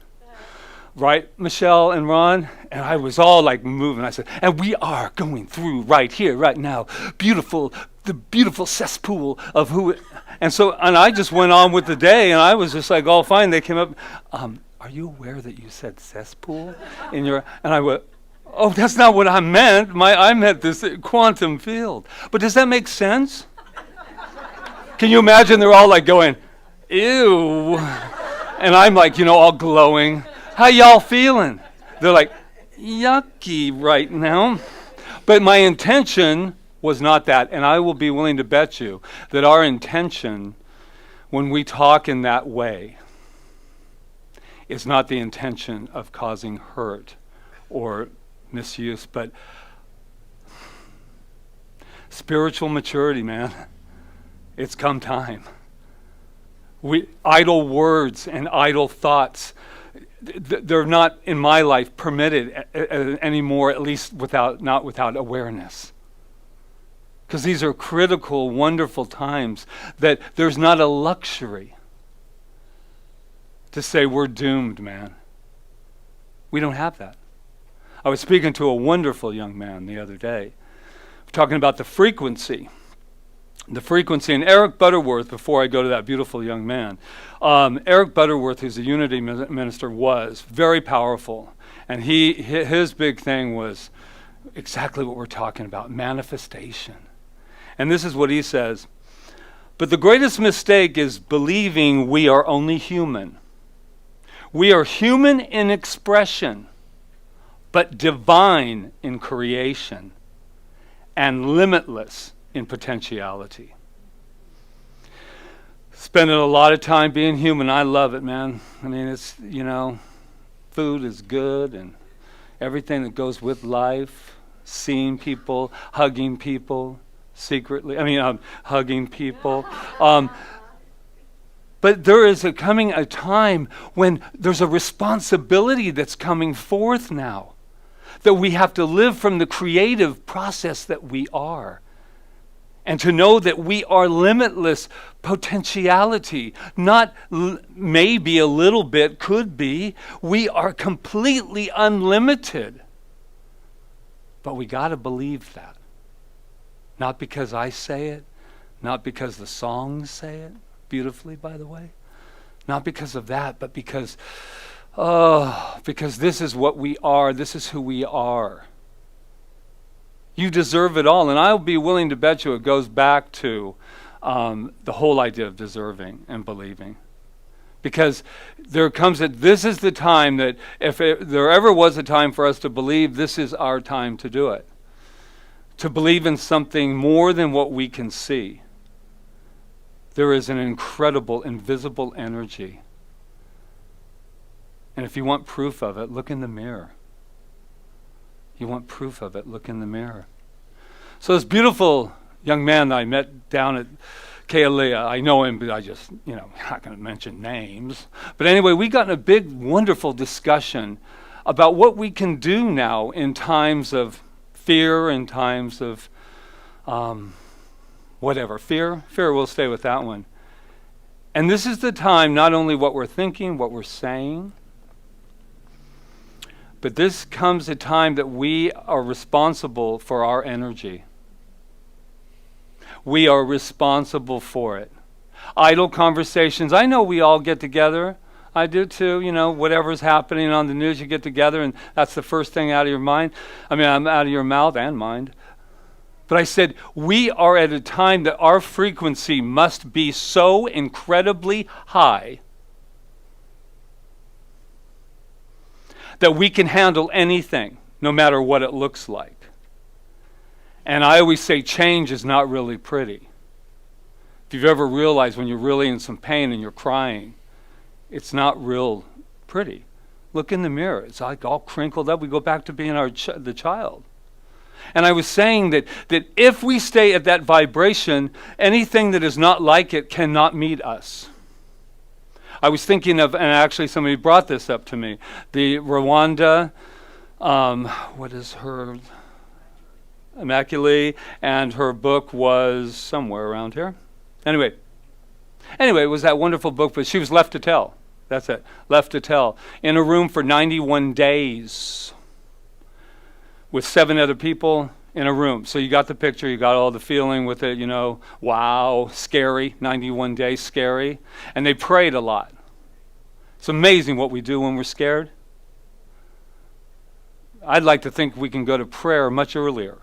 Right, Michelle and Ron? And I was all like moving. I said, and we are going through right here, right now, the beautiful cesspool of who. And I just went on with the day, and I was just like, all fine. They came up, are you aware that you said cesspool in your, and I went, oh, that's not what I meant. I meant this quantum field. But does that make sense? Can you imagine they're all like going, ew. And I'm like, all glowing. How y'all feeling? They're like, yucky right now. But my intention was not that, and I will be willing to bet you that our intention when we talk in that way is not the intention of causing hurt or misuse, but spiritual maturity, man. It's come time. Idle words and idle thoughts, they're not in my life permitted anymore, at least not without awareness. Because these are critical, wonderful times that there's not a luxury to say we're doomed, man. We don't have that. I was speaking to a wonderful young man the other day, talking about the frequency. And Eric Butterworth, before I go to that beautiful young man, Eric Butterworth, who's a unity minister, was very powerful. And his big thing was exactly what we're talking about, manifestation. And this is what he says: but the greatest mistake is believing we are only human. We are human in expression, but divine in creation and limitless in potentiality. Spending a lot of time being human, I love it, man. I mean, it's, food is good and everything that goes with life, seeing people, hugging people secretly. Hugging people. But there is coming a time when there's a responsibility that's coming forth now, that we have to live from the creative process that we are. And to know that we are limitless potentiality, not maybe a little bit, could be. We are completely unlimited. But we got to believe that. Not because I say it, not because the songs say it, beautifully, by the way. Not because of that, but because this is what we are, this is who we are. You deserve it all, and I'll be willing to bet you it goes back to the whole idea of deserving and believing. Because this is the time that if there ever was a time for us to believe, this is our time to do it. To believe in something more than what we can see. There is an incredible, invisible energy. And if you want proof of it, look in the mirror. You want proof of it, look in the mirror. So this beautiful young man that I met down at Kauai, I know him, but I just, not going to mention names. But anyway, we got in a big, wonderful discussion about what we can do now in times of fear, in times of whatever. Fear, we'll stay with that one. And this is the time, not only what we're thinking, what we're saying, but this comes a time that we are responsible for our energy. We are responsible for it. Idle conversations. I know we all get together. I do too. Whatever's happening on the news, you get together and that's the first thing out of your mind. I'm out of your mouth and mind. But I said, we are at a time that our frequency must be so incredibly high that we can handle anything, no matter what it looks like. And I always say change is not really pretty. If you've ever realized when you're really in some pain and you're crying, it's not real pretty. Look in the mirror. It's like all crinkled up. We go back to being the child. And I was saying that if we stay at that vibration, anything that is not like it cannot meet us. I was thinking of, and actually somebody brought this up to me, the Rwanda, what is her, Immaculée, and her book was somewhere around here. Anyway, it was that wonderful book, but she was left to tell. That's it, left to tell. In a room for 91 days with 7 other people in a room. So you got the picture, you got all the feeling with it, wow, scary, 91 days, scary. And they prayed a lot. It's amazing what we do when we're scared. I'd like to think we can go to prayer much earlier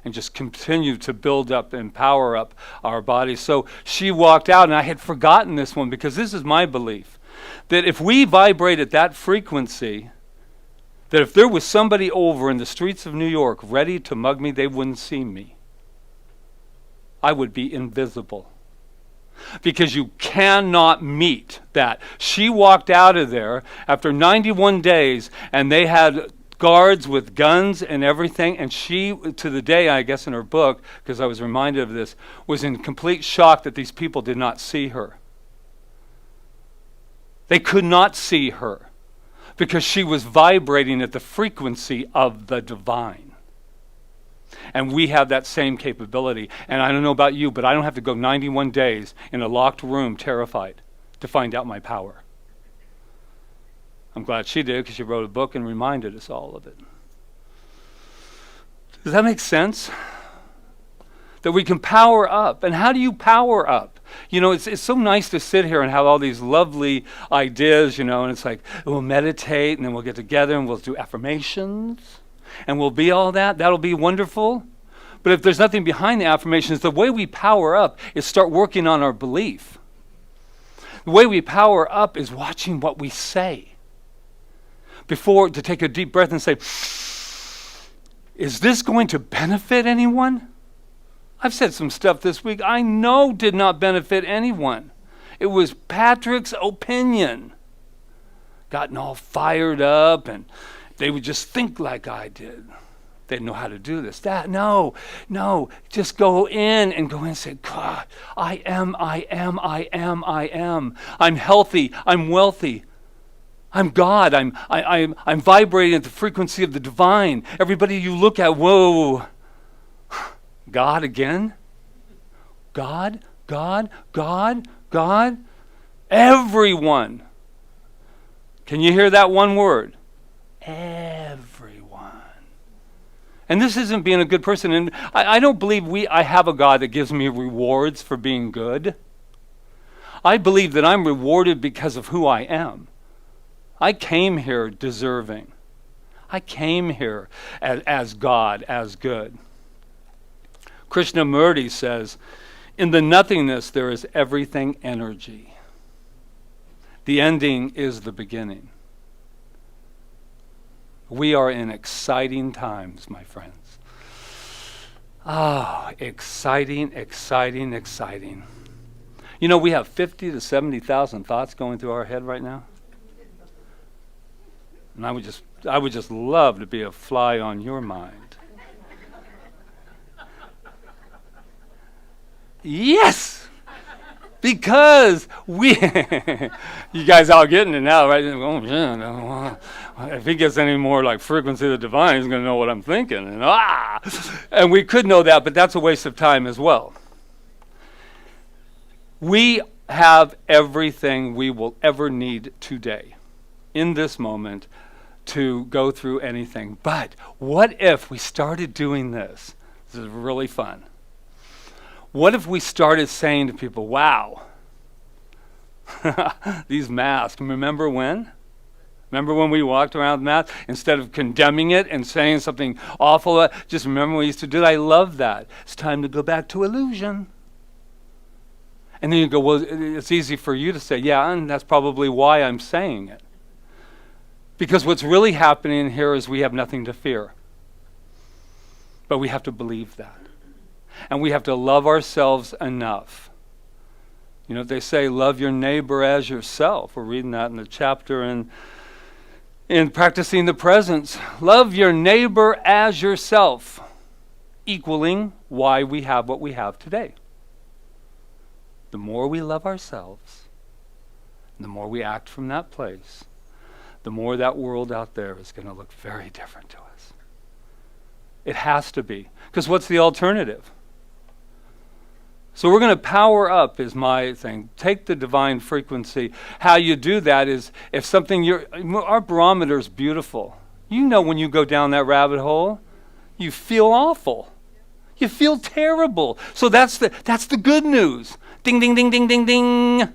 and just continue to build up and power up our bodies. So she walked out, and I had forgotten this one because this is my belief, that if we vibrate at that frequency, that if there was somebody over in the streets of New York ready to mug me, they wouldn't see me. I would be invisible. Because you cannot meet that. She walked out of there after 91 days, and they had guards with guns and everything, and she, to the day, I guess in her book, because I was reminded of this, was in complete shock that these people did not see her. They could not see her because she was vibrating at the frequency of the divine. And we have that same capability. And I don't know about you, but I don't have to go 91 days in a locked room terrified to find out my power. I'm glad she did, because she wrote a book and reminded us all of it. Does that make sense? That we can power up. And how do you power up? You know, it's so nice to sit here and have all these lovely ideas, you know, and it's like, we'll meditate, and then we'll get together and we'll do affirmations, and we'll be all that. That'll be wonderful. But if there's nothing behind the affirmations, the way we power up is start working on our belief. The way we power up is watching what we say. Before, to take a deep breath and say, is this going to benefit anyone? I've said some stuff this week I know did not benefit anyone. It was Patrick's opinion. Gotten all fired up, and they would just think like I did. They didn't know how to do this. No. Just go in and say, God, I am. I'm healthy. I'm wealthy. I'm God. I'm vibrating at the frequency of the divine. Everybody you look at, whoa. God again? God? Everyone. Can you hear that one word? Everyone. And this isn't being a good person. And I don't believe I have a God that gives me rewards for being good. I believe that I'm rewarded because of who I am. I came here deserving. I came here as God, as good. Krishnamurti says, in the nothingness there is everything energy. The ending is the beginning. We are in exciting times, my friends. Exciting. You know, we have 50 to 70,000 thoughts going through our head right now. And I would just love to be a fly on your mind. Yes! Because we, you guys all getting it now, right? Oh, yeah, no, if he gets any more like frequency of the divine, he's going to know what I'm thinking. And we could know that, but that's a waste of time as well. We have everything we will ever need today, in this moment, to go through anything. But what if we started doing this? This is really fun. What if we started saying to people, wow, these masks, remember when? Remember when we walked around with masks? Instead of condemning it and saying something awful, just remember we used to do that. I love that. It's time to go back to illusion. And then you go, well, it's easy for you to say, yeah, and that's probably why I'm saying it. Because what's really happening here is we have nothing to fear. But we have to believe that. And we have to love ourselves enough. You know, they say, love your neighbor as yourself. We're reading that in the chapter in Practicing the Presence. Love your neighbor as yourself, equaling why we have what we have today. The more we love ourselves, the more we act from that place, the more that world out there is going to look very different to us. It has to be. Because what's the alternative? So we're going to power up is my thing. Take the divine frequency. How you do that is if something our barometer is beautiful. You know when you go down that rabbit hole, you feel awful. You feel terrible. So that's the good news. Ding, ding, ding, ding, ding, ding.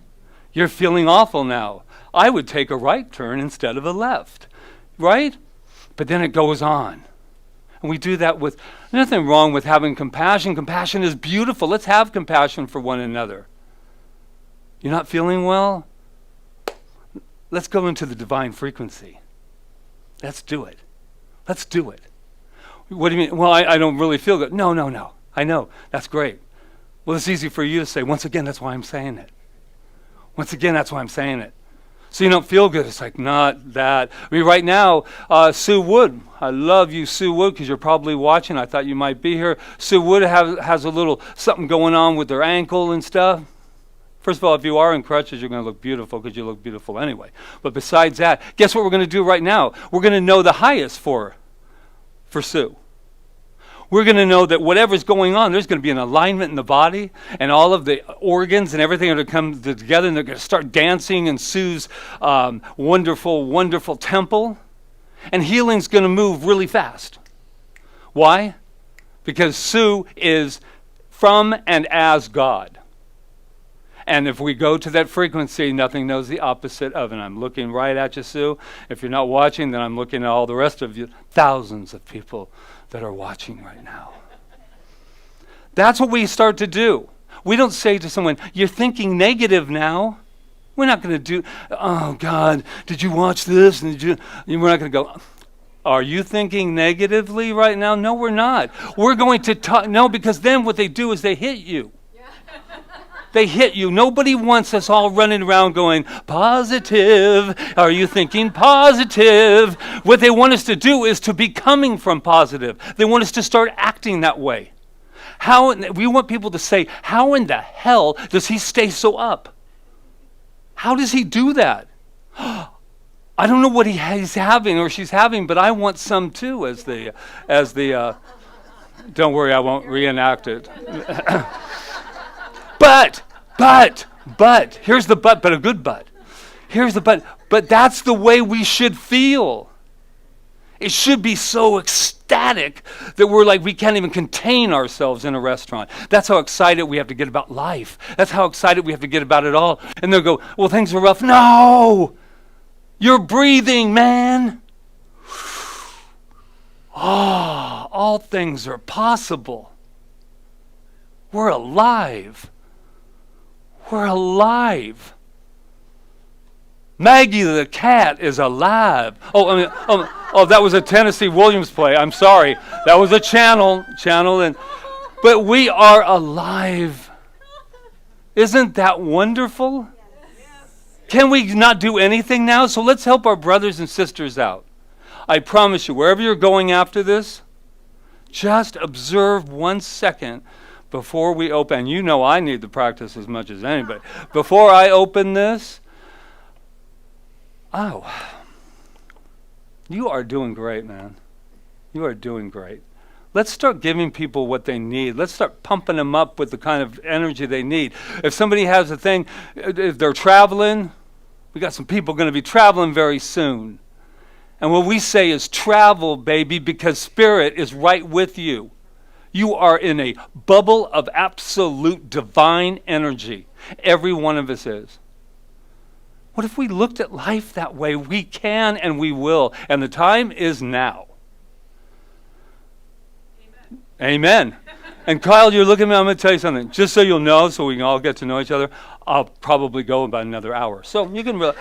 You're feeling awful now. I would take a right turn instead of a left, right? But then it goes on. And we do that with nothing wrong with having compassion. Compassion is beautiful. Let's have compassion for one another. You're not feeling well? Let's go into the divine frequency. Let's do it. Let's do it. What do you mean? Well, I don't really feel good. No. I know. That's great. Well, it's easy for you to say. Once again, that's why I'm saying it. Once again, that's why I'm saying it. So you don't feel good. It's like, not that. I mean, right now, Sue Wood. I love you, Sue Wood, because you're probably watching. I thought you might be here. Sue Wood has a little something going on with her ankle and stuff. First of all, if you are in crutches, you're going to look beautiful because you look beautiful anyway. But besides that, guess what we're going to do right now? We're going to know the highest for Sue. We're going to know that whatever's going on, there's going to be an alignment in the body, and all of the organs and everything are going to come together, and they're going to start dancing in Sue's wonderful, wonderful temple. And healing's going to move really fast. Why? Because Sue is from and as God. And if we go to that frequency, nothing knows the opposite of it. I'm looking right at you, Sue. If you're not watching, then I'm looking at all the rest of you, thousands of people that are watching right now. That's what we start to do. We don't say to someone, you're thinking negative now. We're not going to do, oh, God, did you watch this? And we're not going to go, are you thinking negatively right now? No, we're not. We're going to talk, no, because then what they do is they hit you. They hit you. Nobody wants us all running around going, positive. Are you thinking positive? What they want us to do is to be coming from positive. They want us to start acting that way. We want people to say, how in the hell does he stay so up? How does he do that? I don't know what he's having or she's having, but I want some too as the don't worry, I won't reenact it. But, here's the but a good but. Here's the but that's the way we should feel. It should be so ecstatic that we're like, we can't even contain ourselves in a restaurant. That's how excited we have to get about life. That's how excited we have to get about it all. And they'll go, well, things are rough. No! You're breathing, man. Oh, all things are possible. We're alive. We're alive. Maggie the cat is alive. Oh, that was a Tennessee Williams play. I'm sorry. That was a channel, but we are alive. Isn't that wonderful? Can we not do anything now? So let's help our brothers and sisters out. I promise you, wherever you're going after this, just observe 1 second before we open. You know I need to practice as much as anybody. Before I open this, you are doing great, man. You are doing great. Let's start giving people what they need. Let's start pumping them up with the kind of energy they need. If somebody has a thing, if they're traveling, we got some people going to be traveling very soon. And what we say is travel, baby, because Spirit is right with you. You are in a bubble of absolute divine energy. Every one of us is. What if we looked at life that way? We can and we will. And the time is now. Amen. And Kyle, you're looking at me, I'm going to tell you something. Just so you'll know, so we can all get to know each other, I'll probably go about another hour. So you can really...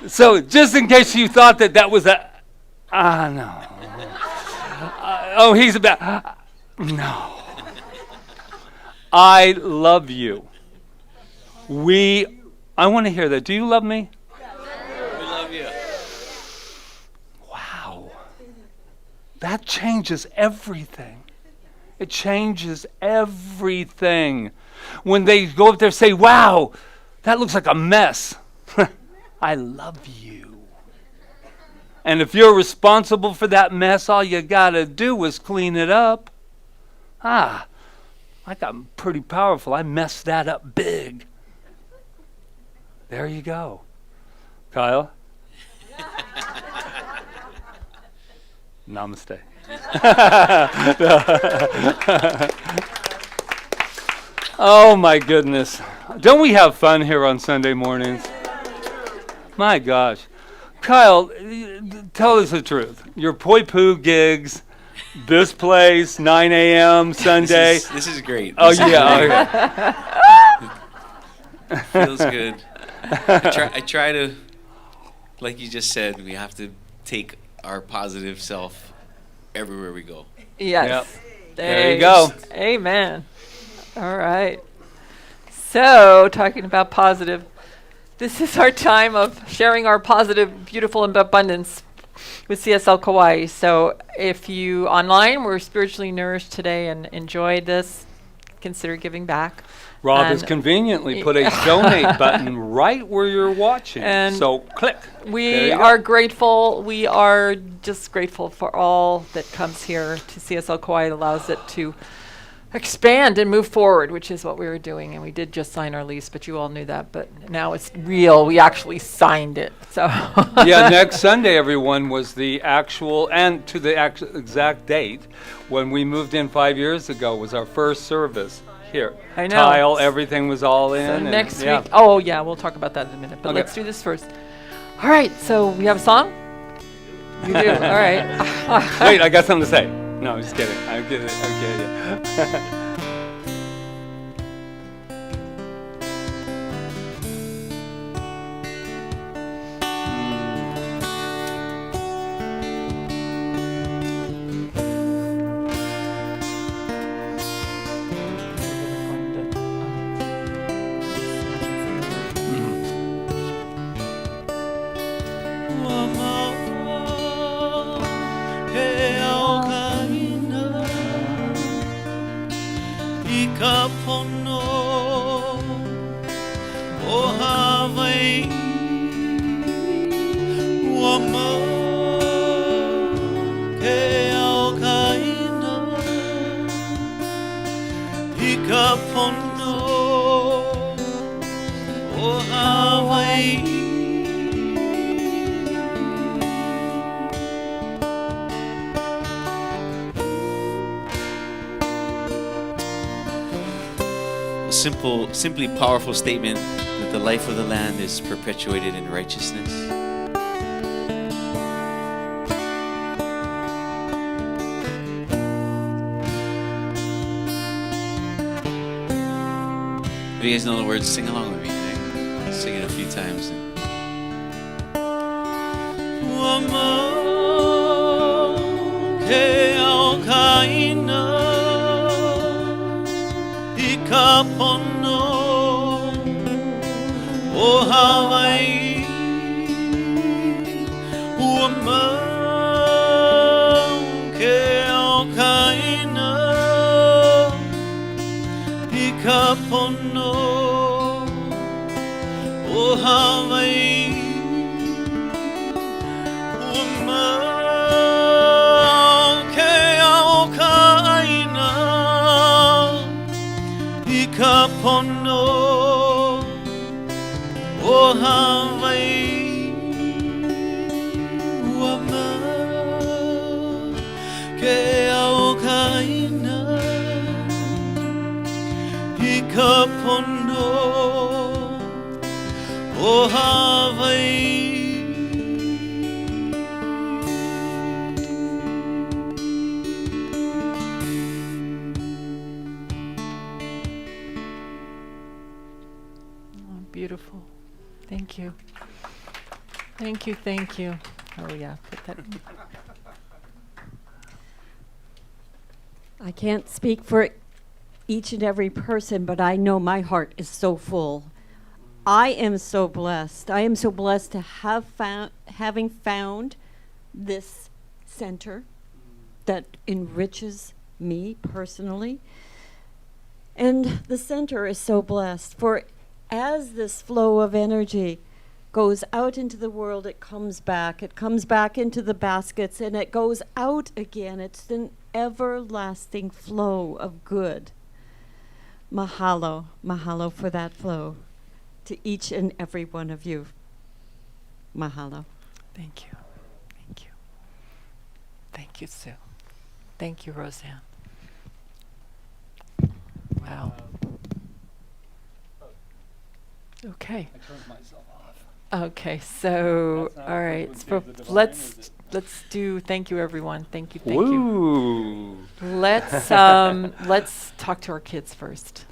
So just in case you thought that was a... no. He's about... no. I love you. I want to hear that. Do you love me? We love you. Wow. That changes everything. It changes everything. When they go up there and say, wow, that looks like a mess. I love you. And if you're responsible for that mess, all you got to do is clean it up. I got pretty powerful. I messed that up big. There you go. Kyle? Namaste. Oh my goodness. Don't we have fun here on Sunday mornings? My gosh. Kyle, tell us the truth. Your poi poo gigs, this place, 9 a.m. Sunday. This is great. Oh, yeah. Feels good. I try to like you just said, we have to take our positive self everywhere we go. Yes. Yep. There you go. Amen. All right. So, talking about positive, this is our time of sharing our positive, beautiful, and abundance with CSL Kauai. So, if you online were spiritually nourished today and enjoyed this, consider giving back. Rob has conveniently put a donate button right where you're watching. And so click. We are grateful. We are just grateful for all that comes here to CSL Kauai. It allows it to expand and move forward, which is what we were doing. And we did just sign our lease, but you all knew that. But now it's real. We actually signed it. So yeah, next Sunday, everyone, was the actual, and to the exact date, when we moved in 5 years ago, was our first service. Here. I know. Tile, everything was all in. So and next week. Oh, yeah, we'll talk about that in a minute. But let's do this first. All right, so we have a song? You do. All right. Wait, I got something to say. No, just kidding. I'm kidding. Okay. Simply powerful statement that the life of the land is perpetuated in righteousness. If you guys know the words, sing along with me. I'll sing it a few times. Beautiful. Thank you. Thank you, thank you. Oh yeah, put that in. I can't speak for each and every person, but I know my heart is so full. I am so blessed. I am so blessed to have having found this center that enriches me personally. And the center is so blessed, for as this flow of energy goes out into the world, it comes back. It comes back into the baskets, and it goes out again. It's an everlasting flow of good. Mahalo, mahalo for that flow to each and every one of you. Mahalo. Thank you. Thank you. Thank you, Sue. Thank you, Roseanne. Wow. Okay. I turned myself off. Okay, so all right. So let's do thank you everyone. Thank you, thank you. Let's talk to our kids first.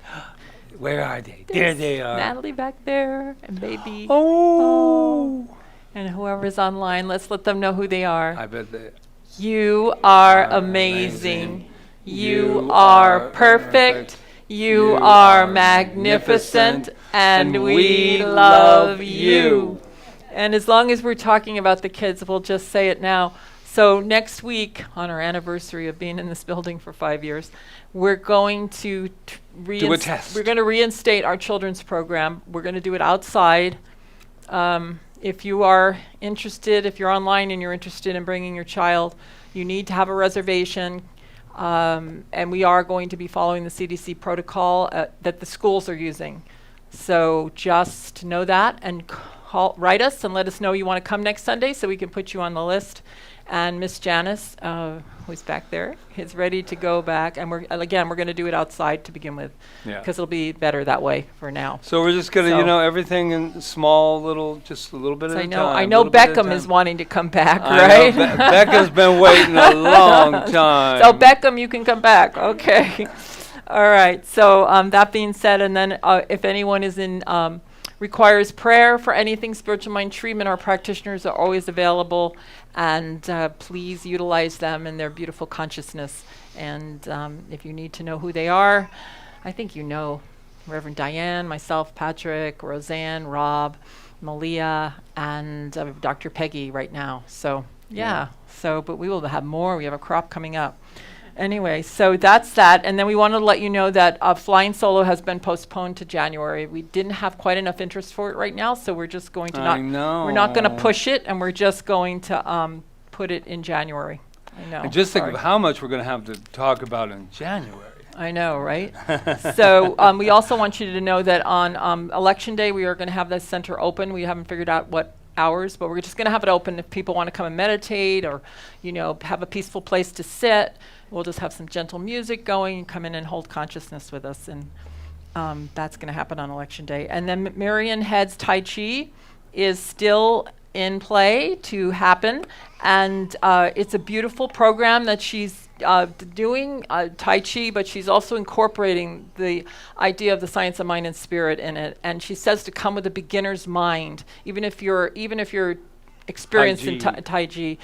Where are they? There they are. Natalie back there and baby. Oh. And whoever's online, let's let them know who they are. I bet they. You are amazing. You are perfect. You are magnificent. And we love you. And as long as we're talking about the kids, we'll just say it now. So next week, on our anniversary of being in this building for 5 years, we're going to do a test. We're going to reinstate our children's program. We're going to do it outside. If you are interested, if you're online and you're interested in bringing your child, you need to have a reservation. And we are going to be following the CDC protocol that the schools are using. So just know that and write us and let us know you want to come next Sunday so we can put you on the list. And Miss Janice, who's back there, is ready to go back. And we're going to do it outside to begin with, because it'll be better that way for now. So we're just going to, everything in small, just a little bit at a time. I know Beckham is wanting to come back, right? Becca's been waiting a long time. So Beckham, you can come back. Okay. All right. So that being said, and then if anyone is requires prayer for anything spiritual mind treatment, our practitioners are always available, and please utilize them in their beautiful consciousness. And if you need to know who they are, I think you know Reverend Diane, myself, Patrick, Roseanne, Rob, Malia, and Dr. Peggy right now. So but we will have more. We have a crop coming up. Anyway, so that's that. And then we want to let you know that Flying Solo has been postponed to January. We didn't have quite enough interest for it right now, so we're just going to we're not going to push it, and we're just going to put it in January. I know. And just think of how much we're going to have to talk about in January. I know, right? So we also want you to know that on Election Day, we are going to have the center open. We haven't figured out what hours, but we're just going to have it open if people want to come and meditate or, have a peaceful place to sit. We'll just have some gentle music going and come in and hold consciousness with us. And that's going to happen on Election Day. And then Marion Head's Tai Chi is still in play to happen. And it's a beautiful program that she's doing, Tai Chi, but she's also incorporating the idea of the science of mind and spirit in it. And she says to come with a beginner's mind, even if you're experienced in Tai Chi.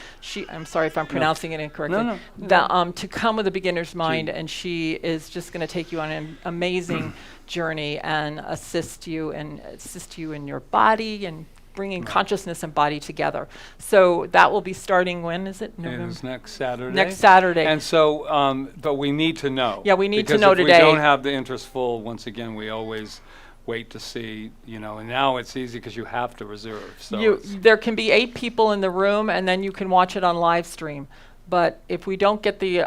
I'm sorry if I'm pronouncing it incorrectly. To come with a beginner's mind, and she is just going to take you on an amazing journey and assist you in your body and bringing consciousness and body together. So that will be starting, when is it? November? It's next Saturday. Next Saturday. And so, but we need to know. Yeah, we need to know today. Because if we don't have the interest full, once again, we always wait to see, and now it's easy because you have to reserve. So there can be 8 people in the room, and then you can watch it on live stream. But if we don't get the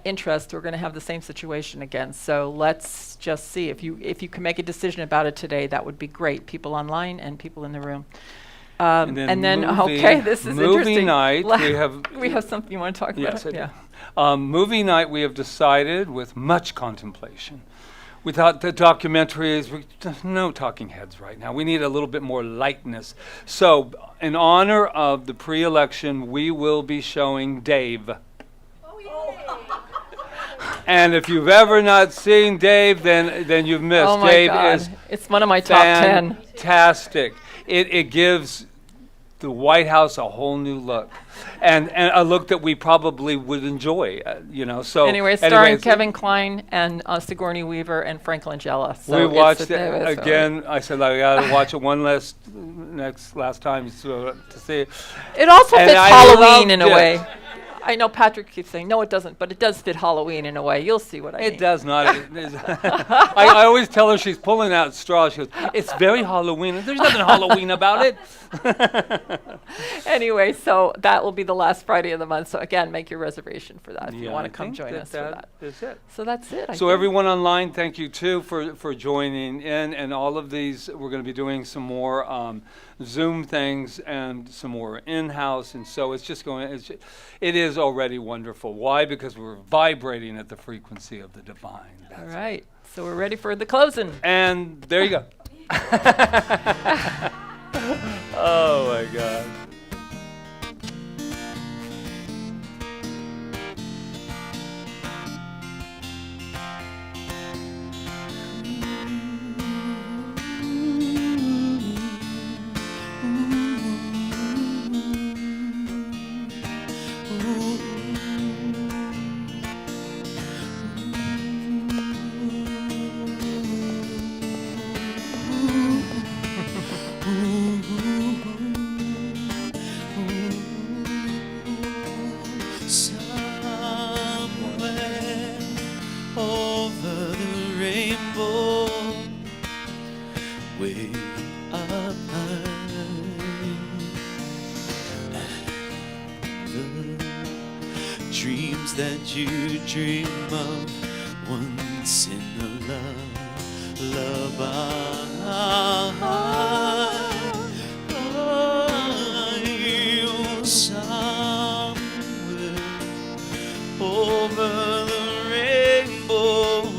interest, we're going to have the same situation again. So let's just see. If you can make a decision about it today, that would be great. People online and people in the room. And then this is movie interesting. Night. We have something you want to talk about? Yes, movie night. We have decided, with much contemplation, we thought the documentaries, no talking heads right now. We need a little bit more lightness. So, in honor of the pre-election, we will be showing Dave. And if you've ever not seen Dave, then you've missed. Oh my Dave God. is it's one of my top 10. Fantastic. It gives the White House a whole new look, and a look that we probably would enjoy. So anyway, starring Kevin Kline and Sigourney Weaver and Frank Langella. So we watched it again. I said I gotta watch it one last time to see it. It also fits Halloween in a way. I know Patrick keeps saying, no, it doesn't, but it does fit Halloween in a way. You'll see what I mean. It does not. I always tell her she's pulling out straws. She goes, it's very Halloween. There's nothing Halloween about it. Anyway, so that will be the last Friday of the month. So again, make your reservation for that if you want to come join us for that. Is it. So that's it. So everyone online, thank you too for joining in. And all of these, we're going to be doing some more Zoom things and some more in-house. And so it's just it is already wonderful. Why? Because we're vibrating at the frequency of the divine. All right. So we're ready for the closing. And there you go. Oh my God. that you dream of once in a lullaby. You somewhere over the rainbow,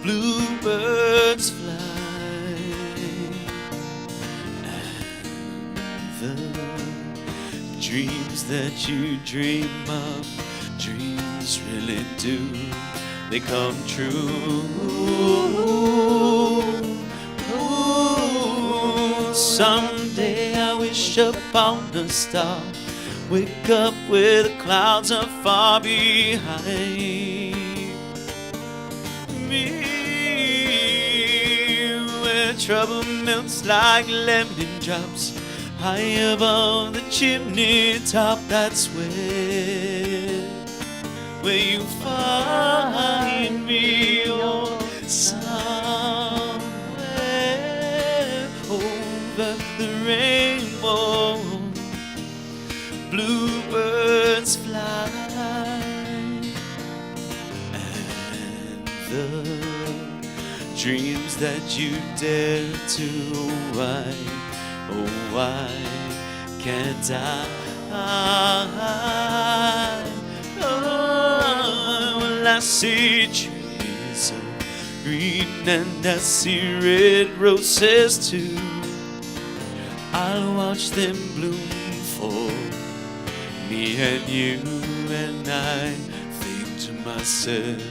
bluebirds fly, and the dreams that you dream of, dreams really do, they come true. Someday I wish upon a star, wake up where the clouds are far behind me, where trouble melts like lemon drops high above the chimney top. That's where you find me, oh, somewhere over the rainbow, bluebirds fly, and the dreams that you dare to, why can't I? Oh, well, I see trees of green and I see red roses too. I'll watch them bloom for me and you, and I think to myself,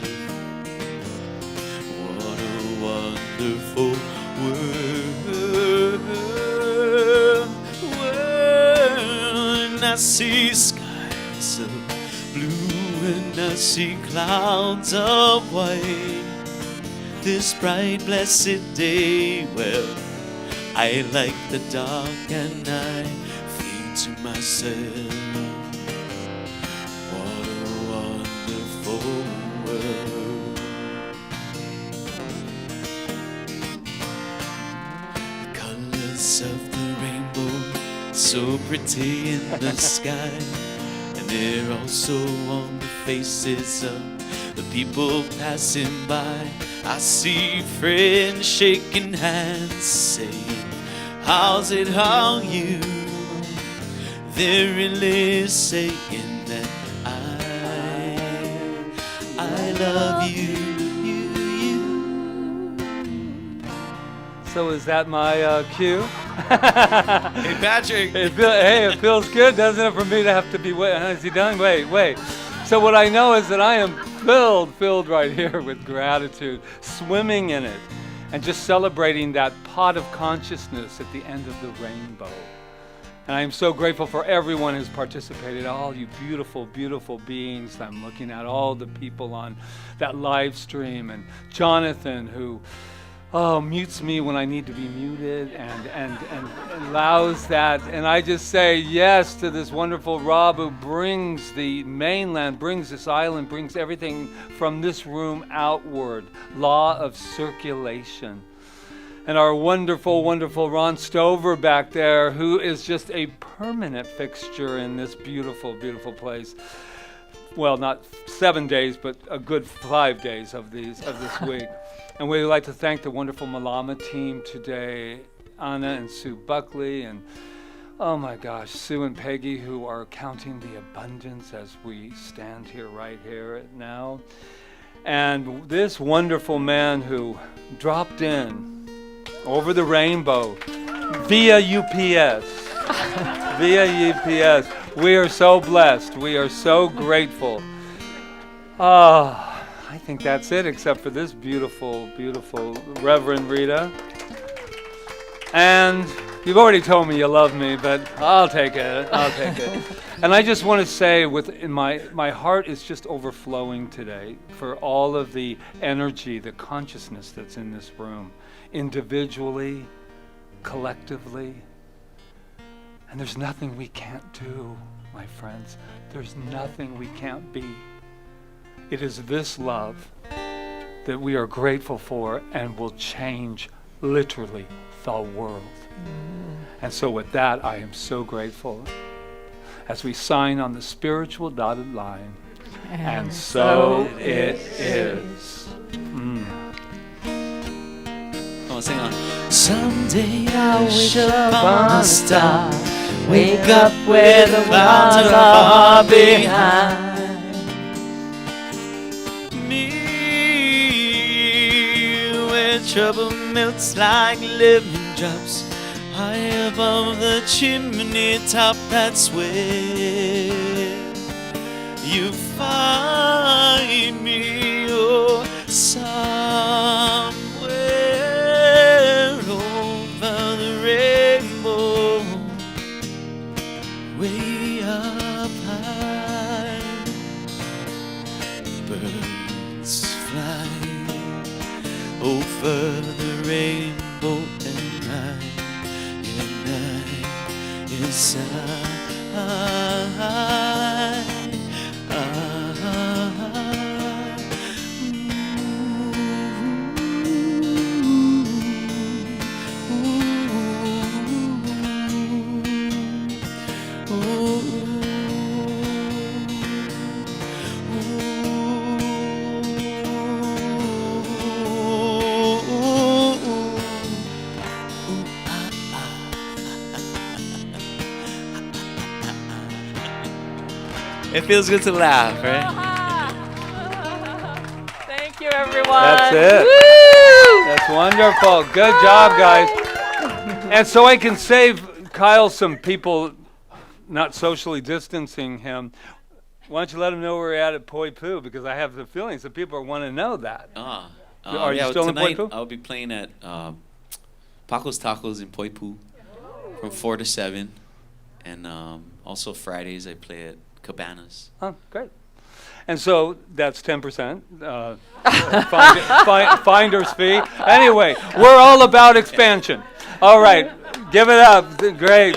what a wonderful world. And I see skies of blue and I see clouds of white. This bright blessed day, well, I like the dark and I think to myself, what a wonderful world. The colors of the rainbow, so pretty in the sky, and they're also on the faces of the people passing by. I see friends shaking hands, saying, how's it, how you? They're really saying that I love you. So is that my cue? Hey, Patrick. It feels good, doesn't it, for me to have to be, is he done? Wait. So what I know is that I am filled right here with gratitude, swimming in it, and just celebrating that pot of consciousness at the end of the rainbow. And I am so grateful for everyone who's participated, all you beautiful, beautiful beings. I'm looking at all the people on that live stream, and Jonathan, who mutes me when I need to be muted, and allows that. And I just say yes to this wonderful Rob, who brings the mainland, brings this island, brings everything from this room outward. Law of circulation. And our wonderful, wonderful Ron Stover back there, who is just a permanent fixture in this beautiful, beautiful place. Well, not 7 days, but a good 5 days of this week. And we'd like to thank the wonderful Malama team today, Anna and Sue Buckley, and oh my gosh, Sue and Peggy, who are counting the abundance as we stand here right here now. And this wonderful man who dropped in over the rainbow via UPS. Via UPS. We are so blessed. We are so grateful. I think that's it, except for this beautiful, beautiful Reverend Rita. And you've already told me you love me, but I'll take it. And I just want to say, my heart is just overflowing today for all of the energy, the consciousness that's in this room, individually, collectively. And there's nothing we can't do, my friends. There's nothing we can't be. It is this love that we are grateful for and will change literally the world. And so with that, I am so grateful. As we sign on the spiritual dotted line, And so it is. Come on, sing on. Someday I'll wish upon a star. Wake up where the clouds are far behind me, where trouble melts like lemon drops high above the chimney top. That's where you find me, oh, somewhere over the rainbow, way up high. Birds fly over the rainbow, and I inside. It feels good to laugh, right? Thank you, everyone. That's it. Woo! That's wonderful. Good job, guys. And so I can save Kyle some people not socially distancing him. Why don't you let him know where we're at Poipu? Because I have the feeling some people want to know that. Are you still in tonight Poipu? I'll be playing at Paco's Tacos in Poipu from 4 to 7. And also Fridays I play at Cabanas. Oh, great. And so that's 10%. Finder's fee. Anyway, we're all about expansion. All right, give it up. Great.